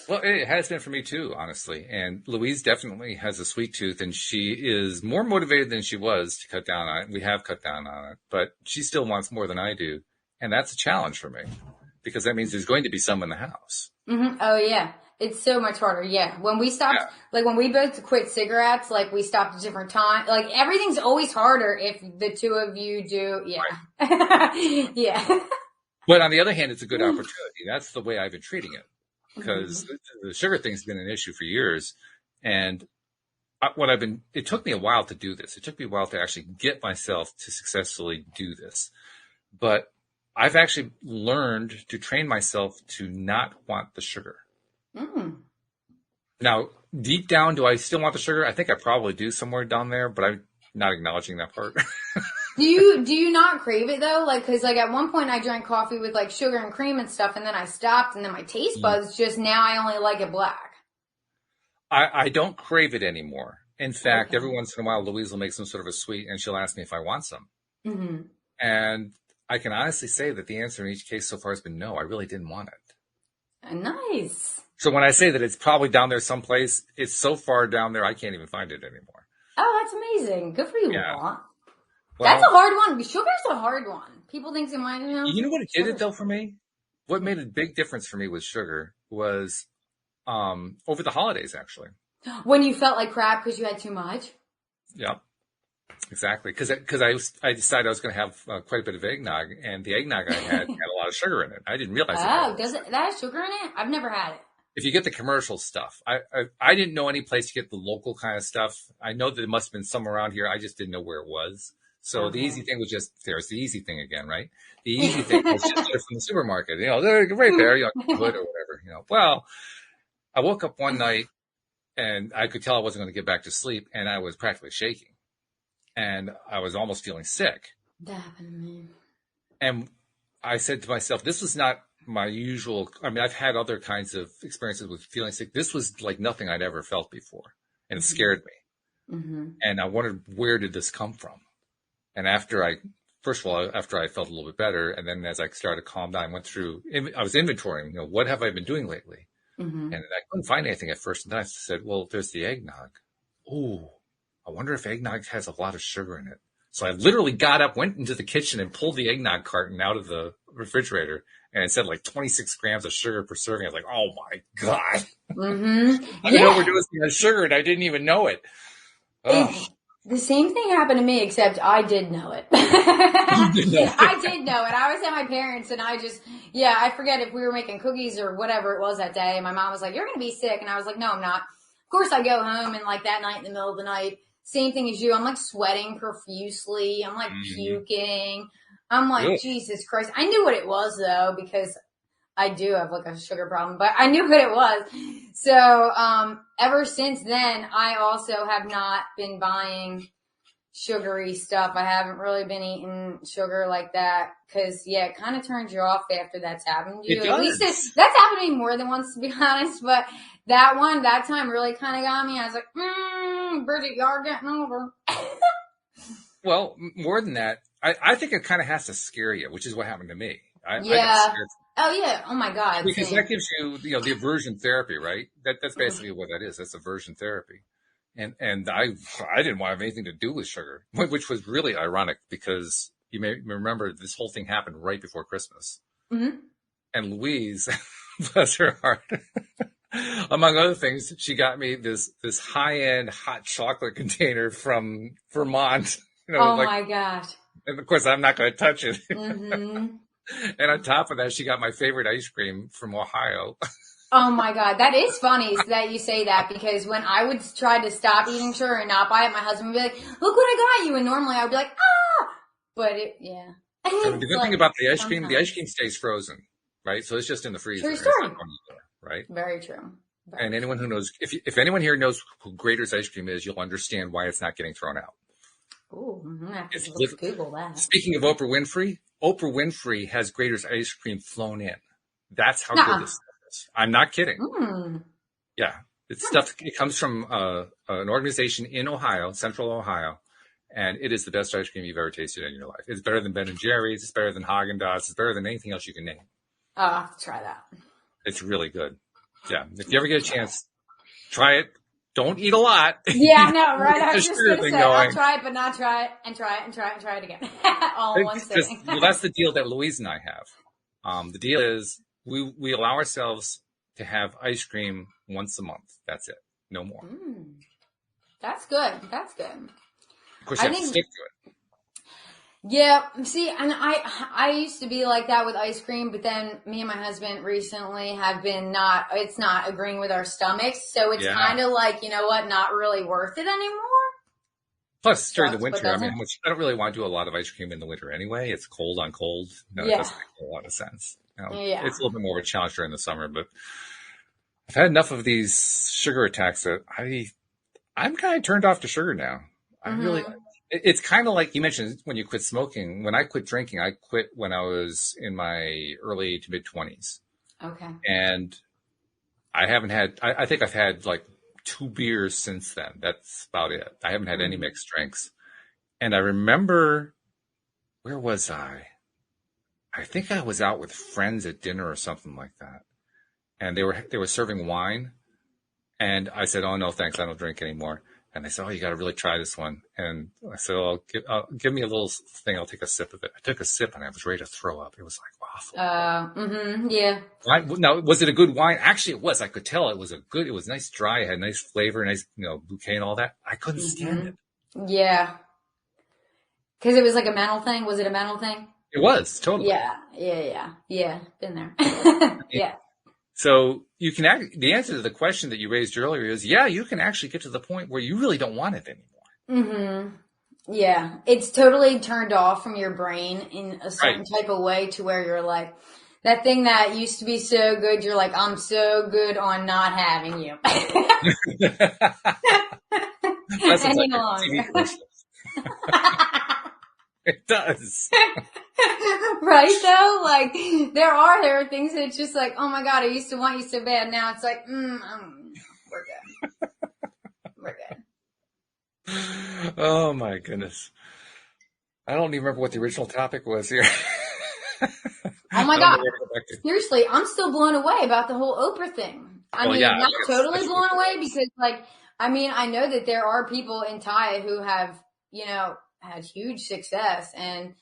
Well, it has been for me too, honestly. And Louise definitely has a sweet tooth and she is more motivated than she was to cut down on it. We have cut down on it, but she still wants more than I do. And that's a challenge for me because that means there's going to be some in the house.
Mm-hmm. Oh yeah. It's so much harder. Yeah. When we stopped, when we both quit cigarettes, we stopped at different times. Everything's always harder if the two of you do. Yeah. Right. Yeah.
But on the other hand, it's a good opportunity. That's the way I've been treating it because the sugar thing's been an issue for years. And it took me a while to do this. It took me a while to actually get myself to successfully do this. But I've actually learned to train myself to not want the sugar. Now, deep down, do I still want the sugar? I think I probably do somewhere down there, but I'm not acknowledging that part.
Do you not crave it though? Cause at one point I drank coffee with sugar and cream and stuff and then I stopped and then my taste buds now I only like it black.
I don't crave it anymore. In fact, every once in a while Louise will make some sort of a sweet and she'll ask me if I want some. Mm-hmm. And I can honestly say that the answer in each case so far has been no, I really didn't want it.
Nice.
So when I say that it's probably down there someplace, it's so far down there I can't even find it anymore.
Oh, that's amazing. Good for you,
yeah.
Well, that's a hard one. Sugar's a hard one. People think it might.
You know what it did it though for me? What made a big difference for me with sugar was over the holidays actually.
When you felt like crap because you had too much.
Yeah, exactly. Because I decided I was going to have quite a bit of eggnog, and the eggnog I had a lot of sugar in it. I didn't realize.
Oh, does it? That has sugar in it? I've never had it.
If you get the commercial stuff, I didn't know any place to get the local kind of stuff. I know that it must have been somewhere around here. I just didn't know where it was. So the easy thing was there's the easy thing again, right? The easy thing was just get it from the supermarket. They're right there, put or whatever, Well, I woke up one night and I could tell I wasn't going to get back to sleep and I was practically shaking and I was almost feeling sick.
That happened to me.
And I said to myself, this was not my usual. I mean, I've had other kinds of experiences with feeling sick. This was like nothing I'd ever felt before. And it scared me.
Mm-hmm.
And I wondered, where did this come from? And first of all, after I felt a little bit better, and then as I started to calm down, I went through, I was inventorying, what have I been doing lately?
Mm-hmm.
And I couldn't find anything at first. And then I said, well, there's the eggnog. Ooh, I wonder if eggnog has a lot of sugar in it. So I literally got up, went into the kitchen and pulled the eggnog carton out of the refrigerator. And it said like 26 grams of sugar per serving. I was like, oh my God.
Mm-hmm.
I didn't overdosing on sugar and I didn't even know it.
The same thing happened to me, except I did know it.
You did know it.
I did know it. I was at my parents' and I forget if we were making cookies or whatever it was that day. And my mom was like, you're going to be sick. And I was like, no, I'm not. Of course, I go home and like that night in the middle of the night, same thing as you. I'm like sweating profusely. I'm like puking. I'm like, Jesus Christ. I knew what it was though, because I do have like a sugar problem, but I knew what it was. So, ever since then, I also have not been buying sugary stuff. I haven't really been eating sugar like that because, yeah, it kind of turns you off after that's happened to you.
It
At
does.
least that's happened to me more than once, to be honest. But that time really kind of got me. I was like, Bridget, you're getting over.
Well, more than that, I think it kind of has to scare you, which is what happened to me. I got scared.
Oh yeah. Oh my God.
Because that gives you, the aversion therapy, right? That's basically what that is. That's aversion therapy. And I didn't want to have anything to do with sugar, which was really ironic because you may remember this whole thing happened right before Christmas. Mm-hmm. And Louise, bless her heart, among other things, she got me this high-end hot chocolate container from Vermont.
My gosh.
And of course, I'm not going to touch it.
Mm-hmm.
And on top of that, she got my favorite ice cream from Ohio.
Oh my God. That is funny that you say that because when I would try to stop eating sugar and not buy it, my husband would be like, look what I got you. And normally I would be like, but yeah.
And the good thing about the ice cream stays frozen, right? So it's just in the freezer.
True story.
Right?
Very true.
And anyone who knows, if anyone here knows who Grater's ice cream is, you'll understand why it's not getting thrown out.
Ooh, I have to Google that.
Speaking of Oprah Winfrey has Grater's ice cream flown in. That's how good this stuff is. I'm not kidding. Yeah. It's stuff, it comes from an organization in Ohio, Central Ohio, and it is the best ice cream you've ever tasted in your life. It's better than Ben & Jerry's. It's better than Haagen-Dazs. It's better than anything else you can name.
I'll have to try that.
It's really good. Yeah. If you ever get a chance, try it. Don't eat a lot.
Yeah, no, right. I was just going to say,
going.
I'll try it, but not try it, and try it, and try it, and try it again. All in one sitting.
Well, that's the deal that Louise and I have. The deal is we allow ourselves to have ice cream once a month. That's it. No more.
That's good. That's good.
Of course, you have to stick to it.
Yeah, see, and I used to be like that with ice cream, but then me and my husband recently have been it's not agreeing with our stomachs, so it's kind of like, you know what, not really worth it anymore.
Plus, during the winter, I don't really want to do a lot of ice cream in the winter anyway. It's cold on cold. It doesn't make a lot of sense. It's a little bit more of a challenge during the summer, but I've had enough of these sugar attacks that I'm kind of turned off to sugar now. It's kind of like you mentioned when you quit smoking. When I quit drinking, I quit when I was in my early to mid 20s.
Okay.
And I haven't had, I think I've had like 2 beers since then. That's about it. I haven't had any mixed drinks. And I remember, where was I? I think I was out with friends at dinner or something like that. And they were serving wine. And I said, oh no, thanks. I don't drink anymore. And they said, oh, you got to really try this one. And I said, give me a little thing. I'll take a sip of it. I took a sip and I was ready to throw up. It was like awful.
Yeah.
Now, was it a good wine? Actually, it was. I could tell it was it was nice dry. It had nice flavor, nice, bouquet and all that. I couldn't stand it.
Yeah. Because it was like a mental thing. Was it a mental thing?
It was, totally.
Yeah. Been there. Yeah.
So the answer to the question that you raised earlier is, you can actually get to the point where you really don't want it anymore.
Yeah. It's totally turned off from your brain in a certain type of way to where you're like, that thing that used to be so good, you're like, I'm so good on not having you.
That's any longer. It does.
Right though? Like there are things that it's just like, oh my God, I used to want you so bad. Now it's like, we're good. We're good.
Oh my goodness. I don't even remember what the original topic was here.
Oh my God. Seriously, I'm still blown away about the whole Oprah thing. I mean, not totally blown away because like, I mean, I know that there are people in TYA who have, had huge success, and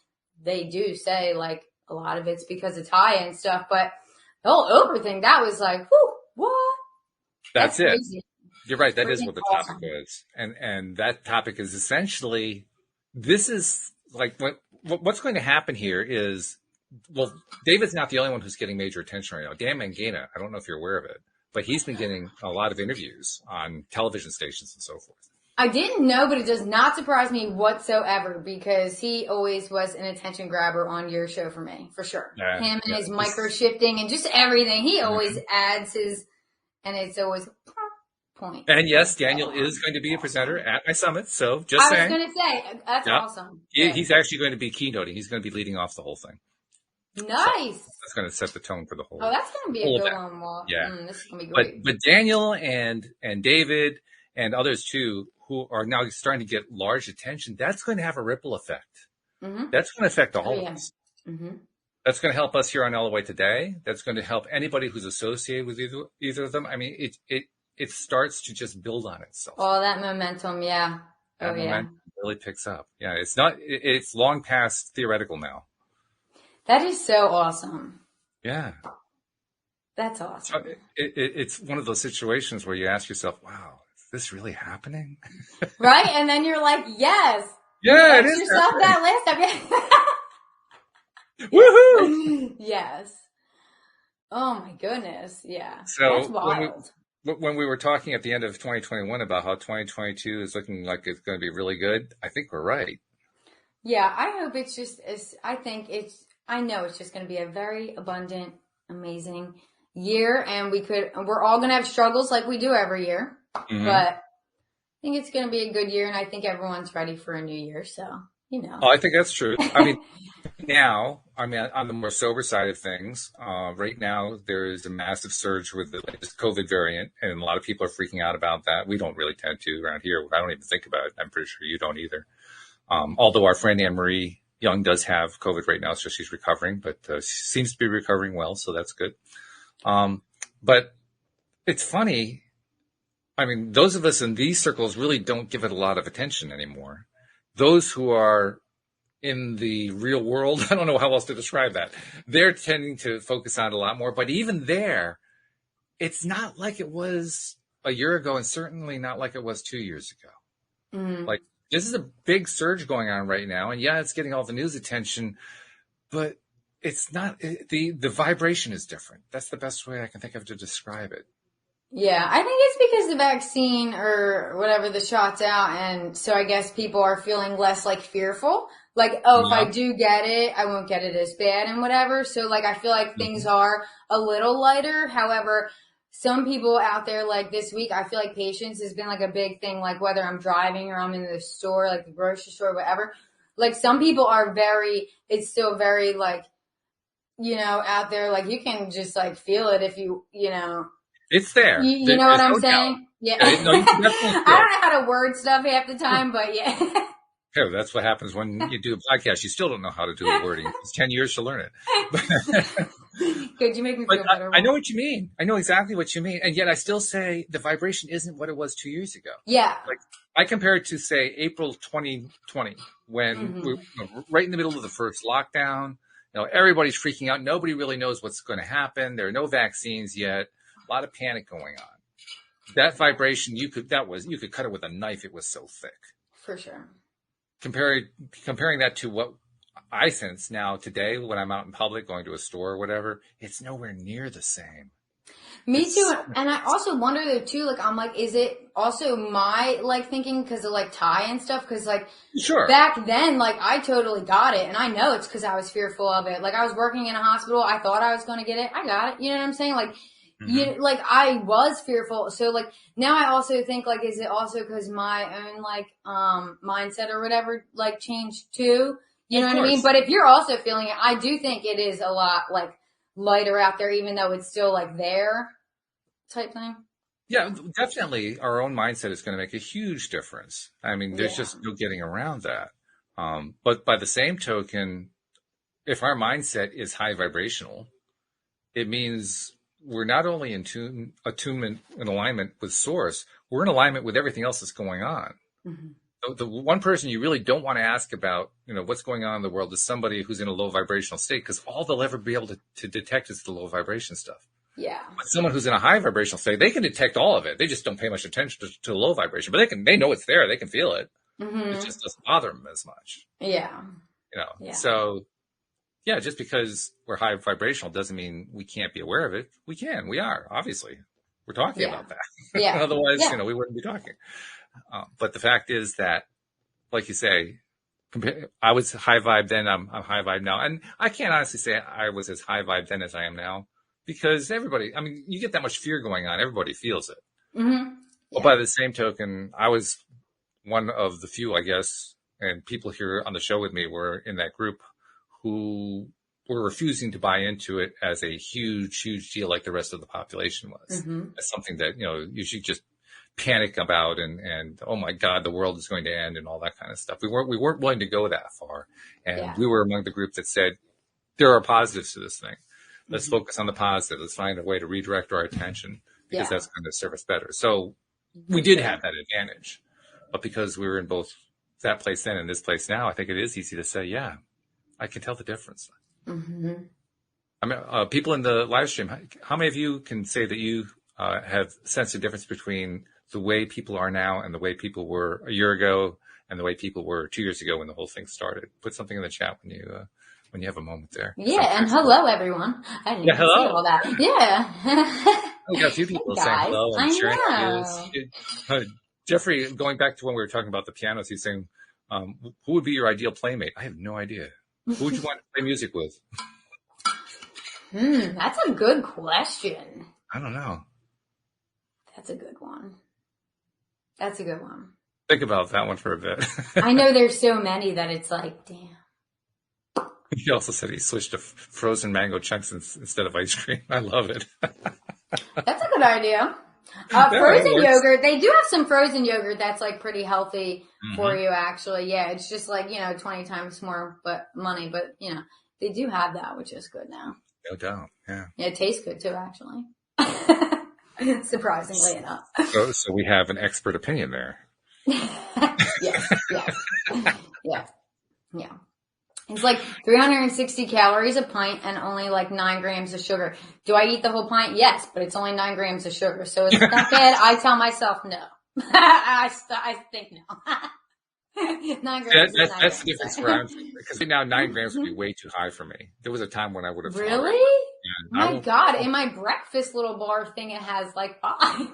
they do say like a lot of it's because of TYA and stuff, but the whole Oprah thing, that was like, whoo, what?
That's it. Crazy. You're right. That is what the topic was. And that topic is essentially, this is like what's going to happen here is, well, David's not the only one who's getting major attention right now. Dan Mangena, I don't know if you're aware of it, but he's been getting a lot of interviews on television stations and so forth.
I didn't know, but it does not surprise me whatsoever because he always was an attention grabber on your show for me, for sure. Him and his micro shifting and just everything. He always adds his, and it's always point.
And yes, Daniel is going to be a presenter at my summit. So just saying.
I was going to say, that's awesome.
He's actually going to be keynoting. He's going to be leading off the whole thing.
Nice.
So that's going to set the tone for the whole.
Oh, that's going to be a good one. Well, this is going to be great.
But Daniel and David and others too, who are now starting to get large attention, that's going to have a ripple effect. Mm-hmm. That's going to affect all of us. Mm-hmm. That's going to help us here on LOA Today. That's going to help anybody who's associated with either of them. I mean, it starts to just build on itself.
Oh, that momentum, yeah.
That momentum really picks up. Yeah, it's long past theoretical now.
That is so awesome.
Yeah.
That's awesome.
So it's one of those situations where you ask yourself, wow, is this really happening?
Right? And then you're like, yes.
Yeah, it is.
Yourself that list.
Woohoo!
Yes. Oh my goodness. Yeah.
So
that's wild.
When we were talking at the end of 2021 about how 2022 is looking like it's going to be really good, I think we're right.
Yeah, I hope it's just I know it's just going to be a very abundant, amazing year, and we're all going to have struggles like we do every year, but I think it's going to be a good year, and I think everyone's ready for a new year, so,
Oh, I think that's true. I mean, on the more sober side of things, right now there is a massive surge with the latest COVID variant, and a lot of people are freaking out about that. We don't really tend to around here. I don't even think about it. I'm pretty sure you don't either. Although our friend Anne-Marie Young does have COVID right now, so she's recovering, but she seems to be recovering well, so that's good. But it's funny. I mean, those of us in these circles really don't give it a lot of attention anymore. Those who are in the real world, I don't know how else to describe that. They're tending to focus on it a lot more, but even there, it's not like it was a year ago, and certainly not like it was 2 years ago. Mm. Like, this is a big surge going on right now, and it's getting all the news attention, but it's not, the vibration is different. That's the best way I can think of to describe it.
Yeah, I think it's because the vaccine or whatever, the shot's out, and so I guess people are feeling less like fearful. Like, if I do get it, I won't get it as bad and whatever. So like, I feel like things are a little lighter. However, some people out there, like this week, I feel like patience has been like a big thing, like whether I'm driving or I'm in the store, like the grocery store, whatever. Like some people are it's still very like, out there, like you can just like feel it if
it's there.
You know what I'm saying? Yeah.
No, you can definitely feel
I don't know how to word stuff half the time, but yeah.
Yeah, that's what happens when you do a podcast. You still don't know how to do the wording. It's 10 years to learn it.
Good, you make me feel better.
I know what you mean. I know exactly what you mean. And yet I still say the vibration isn't what it was 2 years ago.
Yeah.
Like I compare it to, say, April 2020, when we were right in the middle of the first lockdown. Everybody's freaking out. Nobody really knows what's going to happen. There are no vaccines yet. A lot of panic going on. That vibration, you could cut it with a knife. It was so thick.
For sure.
Comparing that to what I sense now today when I'm out in public, going to a store or whatever, it's nowhere near the same.
Me too. And I also wonder though too, like, I'm like, is it also my like thinking because of like TYA and stuff? Cause like back then, like I totally got it. And I know it's cause I was fearful of it. Like I was working in a hospital. I thought I was going to get it. I got it. You know what I'm saying? Like, like I was fearful. So like now I also think like, is it also cause my own like, mindset or whatever, like changed too? You know what I mean? But if you're also feeling it, I do think it is a lot like lighter out there, even though it's still like there type thing.
Yeah, definitely. Our own mindset is going to make a huge difference. I mean, there's just no getting around that. But by the same token, if our mindset is high vibrational, it means we're not only in attunement and alignment with source, we're in alignment with everything else that's going on. Mm-hmm. The one person you really don't want to ask about, what's going on in the world is somebody who's in a low vibrational state, because all they'll ever be able to detect is the low vibration stuff.
Yeah.
But someone who's in a high vibrational state, they can detect all of it. They just don't pay much attention to the low vibration, but they know it's there. They can feel it. Mm-hmm. It just doesn't bother them as much.
Yeah.
So yeah, just because we're high vibrational doesn't mean we can't be aware of it. We can. We are, obviously. We're talking about that.
Yeah.
Otherwise, we wouldn't be talking. But the fact is that, like you say, I was high vibe then, I'm high vibe now. And I can't honestly say I was as high vibe then as I am now, because you get that much fear going on. Everybody feels it. Mm-hmm. Yeah. But by the same token, I was one of the few, I guess, and people here on the show with me were in that group who were refusing to buy into it as a huge, huge deal like the rest of the population was. Mm-hmm. As something that, you should just panic about and oh my God, the world is going to end and all that kind of stuff. We weren't willing to go that far. And we were among the group that said, there are positives to this thing. Let's focus on the positive. Let's find a way to redirect our attention, because that's going to serve us better. So we did have that advantage, but because we were in both that place then and this place now, I think it is easy to say, yeah, I can tell the difference. Mm-hmm. I mean, people in the live stream, how many of you can say that you have sensed the difference between the way people are now and the way people were a year ago and the way people were 2 years ago when the whole thing started? Put something in the chat when you have a moment there.
Yeah, and hello everyone. I didn't even see all that. Yeah.
We got a few people saying hello and sharing ideas. Jeffrey, going back to when we were talking about the pianos, he's saying, who would be your ideal playmate? I have no idea. Who would you want to play music with?
That's a good question.
I don't know.
That's a good one.
Think about that one for a bit.
I know there's so many that it's like, damn.
He also said he switched to frozen mango chunks instead of ice cream. I love it.
That's a good idea. Frozen yogurt. They do have some frozen yogurt that's like pretty healthy for you, actually. Yeah, it's just like, 20 times more money, but they do have that, which is good now.
No doubt. Yeah.
Yeah, it tastes good too, actually. Surprisingly enough.
So we have an expert opinion there.
Yes. Yeah. It's like 360 calories a pint and only like 9 grams of sugar. Do I eat the whole pint? Yes, but it's only 9 grams of sugar. So it's not bad. I tell myself no. I think no. 9 grams.
That's the difference where I'm, because right now 9 grams would be way too high for me. There was a time when I would have.
Really? My God! In my breakfast little bar thing, it has like 5.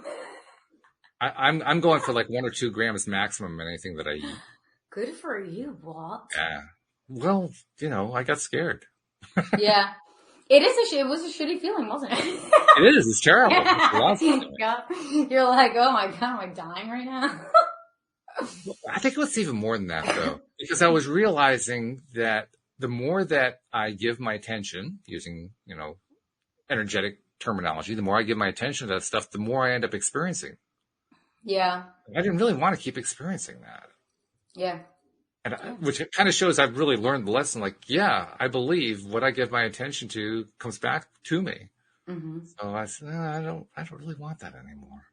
I'm going for like 1 or 2 grams maximum in anything that I eat.
Good for you, Walt.
Yeah. Well, I got scared.
Yeah. It was a shitty feeling, wasn't it?
It is. It's terrible.
You're like, oh my God, am I dying right now?
I think it was even more than that, though, because I was realizing that the more that I give my attention, using, energetic terminology, the more I give my attention to that stuff, the more I end up experiencing.
Yeah.
I didn't really want to keep experiencing that.
Yeah.
Which kind of shows I've really learned the lesson. Like, yeah, I believe what I give my attention to comes back to me. Mm-hmm. So I said, no, I don't really want that anymore.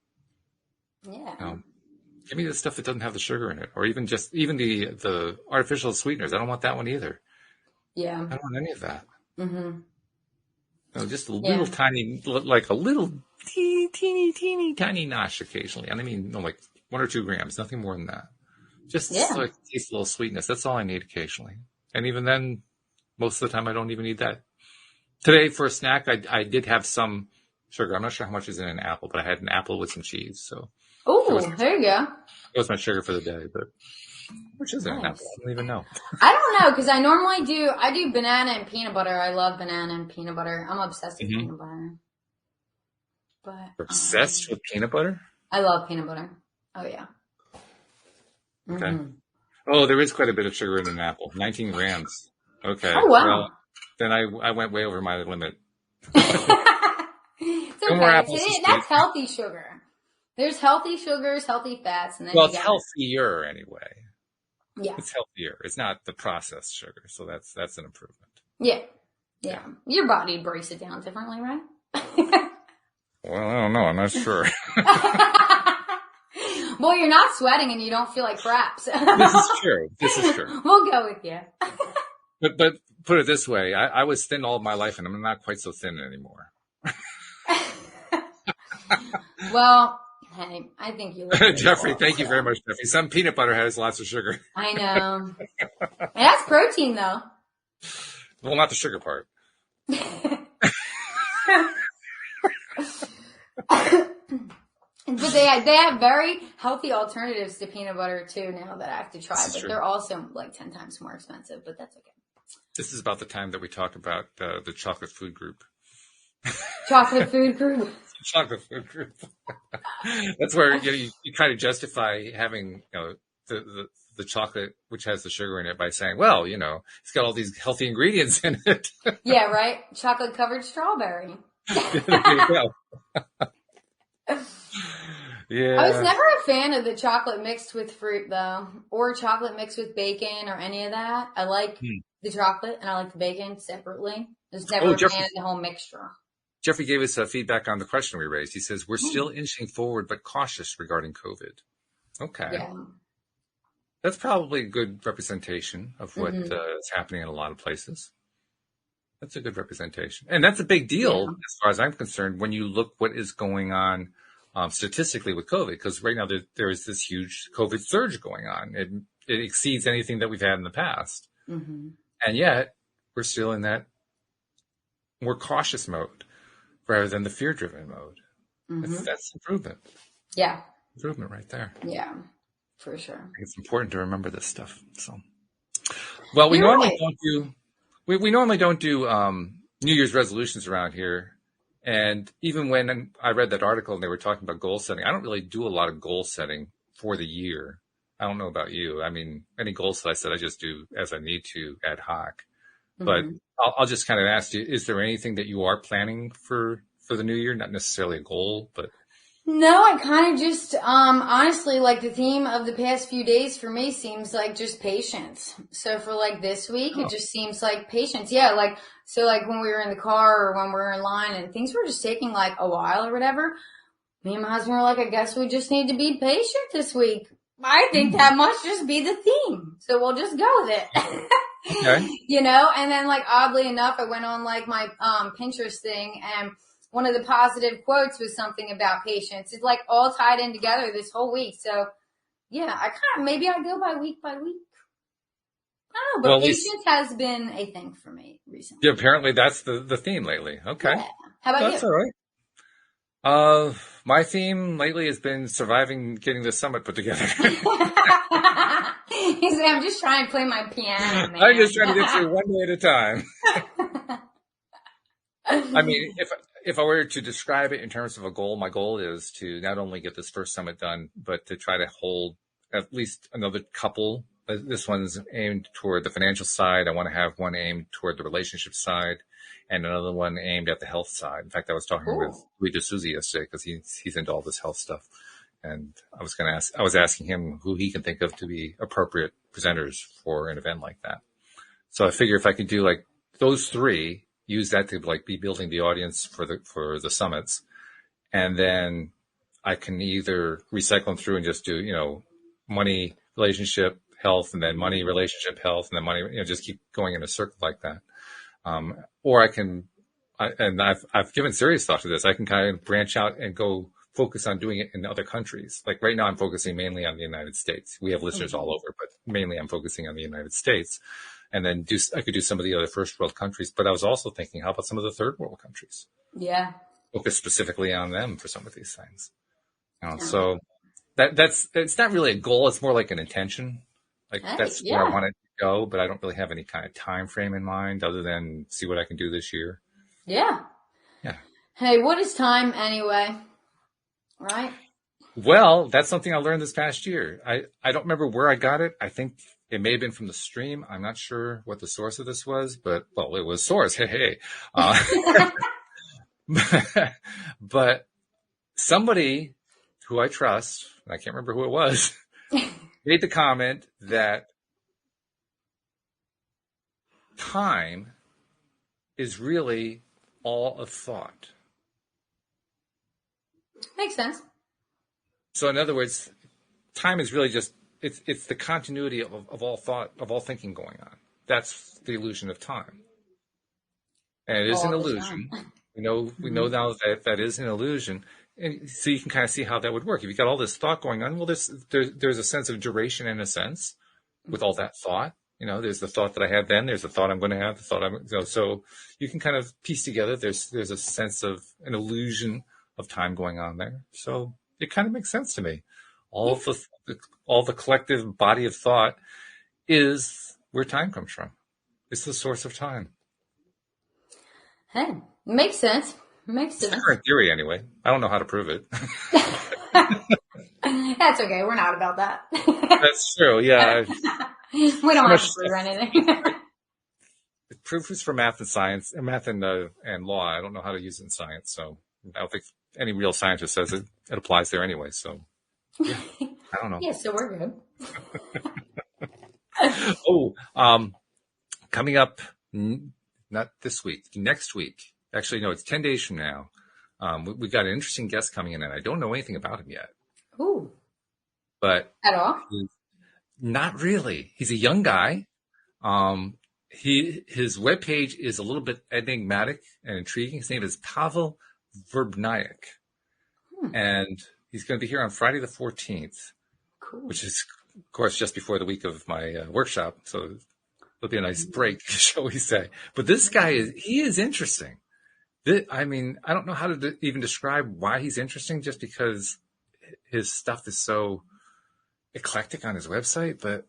Yeah.
Give me the stuff that doesn't have the sugar in it, or even the artificial sweeteners. I don't want that one either.
Yeah. I
don't want any of that. Mm-hmm. Just a little tiny, like a little teeny tiny nosh occasionally. And I mean, like 1 or 2 grams, nothing more than that. Just like taste a little sweetness. That's all I need occasionally. And even then, most of the time, I don't even need that. Today, for a snack, I did have some sugar. I'm not sure how much is in an apple, but I had an apple with some cheese. So,
there you go.
It was my sugar for the day, but which is an apple? I don't even know.
I don't know, because I normally do banana and peanut butter. I love banana and peanut butter. I'm obsessed with peanut butter. But
you're obsessed with peanut butter?
I love peanut butter. Oh yeah.
Okay. Mm-hmm. Oh, there is quite a bit of sugar in an apple. 19 grams. Okay.
Oh,
Well,
wow.
then I went way over my limit.
It's
No more
okay.
apples this week.
That's healthy sugar. There's healthy sugars, healthy fats, and then
Well,
you
it's
got,
healthier anyway.
yeah.
It's healthier. It's not the processed sugar, so that's an improvement.
Yeah. Yeah. Your body breaks it down differently, right?
Well, I don't know. I'm not sure.
Well, you're not sweating and you don't feel like crap. So.
This is true. This is true.
We'll go with you.
But put it this way, I was thin all of my life, and I'm not quite so thin anymore.
Well, hey, I think you look good.
Jeffrey, thank you very much, Jeffrey. Some peanut butter has lots of sugar.
I know. It has protein, though.
Well, not the sugar part.
But they have very healthy alternatives to peanut butter too now that I have to try, but
true.
they're also like 10 times more expensive, but that's okay.
This is about the time that we talk about the chocolate food group.
Chocolate food group.
Chocolate food group. That's where you kind of justify having the chocolate which has the sugar in it by saying, well, it's got all these healthy ingredients in it.
Yeah, right? Chocolate covered strawberry.
There you go. Yeah.
I was never a fan of the chocolate mixed with fruit though, or chocolate mixed with bacon or any of that. I like the chocolate and I like the bacon separately. I was never a fan of the whole mixture.
Jeffrey gave us feedback on the question we raised. He says, we're still inching forward, but cautious regarding COVID. Okay. Yeah. That's probably a good representation of what is happening in a lot of places. That's a good representation. And that's a big deal as far as I'm concerned when you look what is going on statistically with COVID, because right now there is this huge COVID surge going on. It exceeds anything that we've had in the past. Mm-hmm. And yet we're still in that more cautious mode rather than the fear-driven mode. Mm-hmm. That's improvement. Yeah. Improvement right there.
Yeah, for sure. I
think it's important to remember this stuff. So, well, we normally don't do New Year's resolutions around here. And even when I read that article and they were talking about goal setting, I don't really do a lot of goal setting for the year. I don't know about you. I mean, any goals that I set, I just do as I need to ad hoc. Mm-hmm. But I'll just kind of ask you, is there anything that you are planning for the new year? Not necessarily a goal, but.
No, I kind of just, honestly, like the theme of the past few days for me seems like just patience. So for like this week, it just seems like patience. Yeah. Like, so like when we were in the car or when we were in line and things were just taking like a while or whatever, me and my husband were like, I guess we just need to be patient this week. I think that must just be the theme. So we'll just go with it. Okay. And then like oddly enough, I went on like my, Pinterest thing and one of the positive quotes was something about patience. It's like all tied in together this whole week. So yeah, I kind of, maybe I go by week. I don't know, but patience has been a thing for me recently.
Yeah, apparently that's the theme lately. Okay. Yeah.
How about
that's
you?
All right. My theme lately has been surviving getting the summit put together.
He said, I'm just trying to play my piano, man.
I'm just trying to get through one day at a time. I mean, if I were to describe it in terms of a goal, my goal is to not only get this first summit done, but to try to hold at least another couple. This one's aimed toward the financial side. I want to have one aimed toward the relationship side and another one aimed at the health side. In fact, I was talking with Louis DeSouza yesterday because he's into all this health stuff. And I was asking him who he can think of to be appropriate presenters for an event like that. So I figure if I could do like those three, use that to like be building the audience for the summits. And then I can either recycle them through and just do, money, relationship, health, and then money, relationship, health, and then money, just keep going in a circle like that. Or I can, and I've given serious thought to this. I can kind of branch out and go focus on doing it in other countries. Like right now I'm focusing mainly on the United States. We have listeners all over, but mainly I'm focusing on the United States. And then I could do some of the other first world countries, but I was also thinking, how about some of the third world countries?
Yeah.
Focus specifically on them for some of these things. So it's not really a goal. It's more like an intention. Like that's where I want it to go, but I don't really have any kind of time frame in mind other than see what I can do this year.
Yeah.
Yeah.
Hey, what is time anyway? Right?
Well, that's something I learned this past year. I don't remember where I got it. I think it may have been from the stream. I'm not sure what the source of this was, but well, it was source. Hey, hey. But somebody who I trust, I can't remember who it was, made the comment that time is really all of thought.
Makes sense.
So in other words, time is really just, it's the continuity of all thought, of all thinking going on. That's the illusion of time. And it is an illusion. We know now that that is an illusion. And so you can kind of see how that would work. If you've got all this thought going on, well, there's a sense of duration in a sense with all that thought. There's the thought that I had then, there's the thought I'm going to have, so you can kind of piece together, there's a sense of an illusion of time going on there. So it kind of makes sense to me. All the collective body of thought is where time comes from. It's the source of time.
Hey, makes sense. It's
the current theory anyway. I don't know how to prove it.
That's okay. We're not about that.
That's true. Yeah.
We don't have to prove anything.
Proof is for math and science, math and law. I don't know how to use it in science, so I don't think any real scientist says it applies there anyway. So yeah, I don't know.
Yeah, so we're good.
Coming up, not this week, next week. Actually, no, it's 10 days from now. We got an interesting guest coming in, and I don't know anything about him yet.
Ooh.
But
at all?
Not really. He's a young guy. His webpage is a little bit enigmatic and intriguing. His name is Pavel Verbnayak. And he's going to be here on Friday the 14th, which is, of course, just before the week of my workshop. So it'll be a nice break, shall we say. But this guy is interesting. I mean, I don't know how to even describe why he's interesting, just because his stuff is so eclectic on his website, but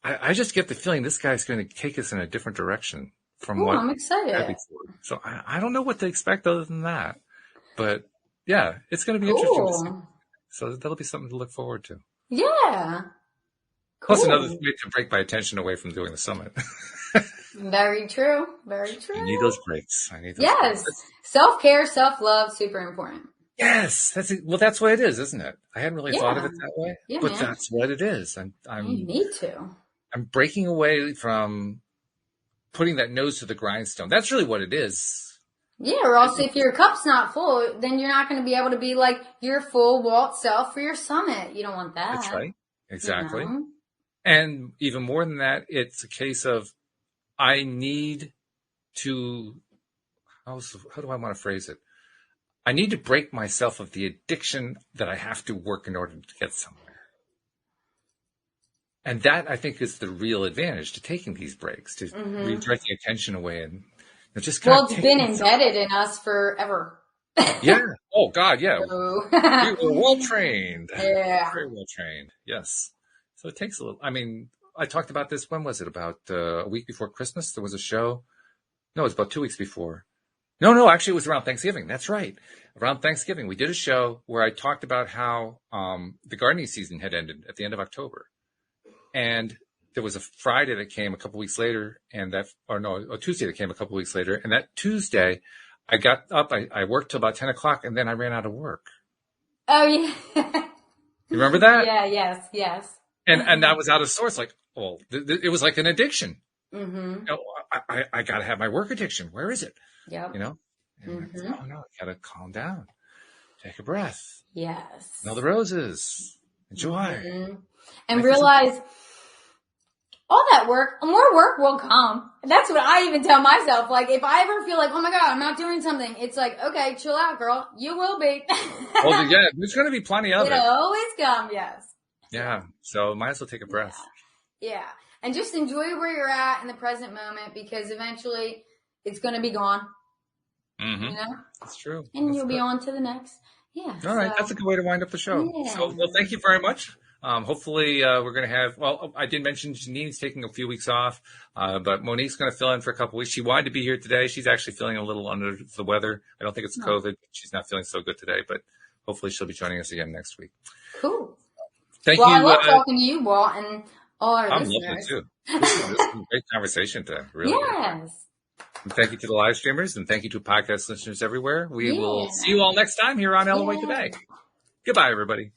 I just get the feeling this guy's going to take us in a different direction from what
I'm excited.
So I don't know what to expect other than that, but yeah, it's going to be interesting to see. So that'll be something to look forward to.
Yeah.
Plus another way to break my attention away from doing the summit.
Very true. Very true.
I need those breaks.
Yes. Self-care, self-love, super important.
Yes, that's it. Well, that's what it is, isn't it? I hadn't really thought of it that way, but man, that's what it is.
You need to.
I'm breaking away from putting that nose to the grindstone. That's really what it is.
Yeah, or else if your cup's not full, then you're not going to be able to be like your full Walt self for your summit. You don't want that.
That's right. Exactly. And even more than that, it's a case of I need to, how do I want to phrase it? I need to break myself of the addiction that I have to work in order to get somewhere. And that, I think, is the real advantage to taking these breaks, to redirecting attention away and just kind of.
Well, it's been embedded in us forever.
Yeah. Oh, God, yeah. We were well trained.
Yeah.
Very well trained. Yes. So it takes a little. I mean, I talked about this. When was it? About a week before Christmas? There was a show. No, it was about 2 weeks before. No, actually it was around Thanksgiving. That's right. Around Thanksgiving, we did a show where I talked about how the gardening season had ended at the end of October. And there was a Friday that came a couple weeks later, and a Tuesday that came a couple weeks later. And that Tuesday, I got up, I worked till about 10 o'clock, and then I ran out of work.
Oh, yeah.
You remember that?
Yeah, yes.
And I was out of sorts. Like, well, it was like an addiction.
Mm-hmm.
I got to have my work addiction. Where is it?
Yep.
And oh no, I got to calm down. Take a breath.
Yes.
Smell the roses. Enjoy.
Mm-hmm. And realize all that work, more work will come. That's what I even tell myself. Like, if I ever feel like, oh my God, I'm not doing something, it's like, okay, chill out, girl. You will be.
Well, yeah, there's going to be plenty of it.
It'll always come, yes.
Yeah. So might as well take a breath.
Yeah. And just enjoy where you're at in the present moment, because eventually it's going to be gone.
Mm-hmm. That's true.
And you'll be on to the next. Yeah.
All right. That's a good way to wind up the show. Yeah. So, well, thank you very much. Hopefully, we're going to have, I did mention Janine's taking a few weeks off, but Monique's going to fill in for a couple weeks. She wanted to be here today. She's actually feeling a little under the weather. I don't think it's COVID. She's not feeling so good today, but hopefully she'll be joining us again next week.
Cool.
Thank
well,
you.
I love talking to you, Walt, and all our
I'm
listeners.
loving it too. This is a great conversation today. Really.
Yes.
And thank you to the live streamers, and thank you to podcast listeners everywhere. We will see you all next time here on Ellen White Today. Goodbye, everybody.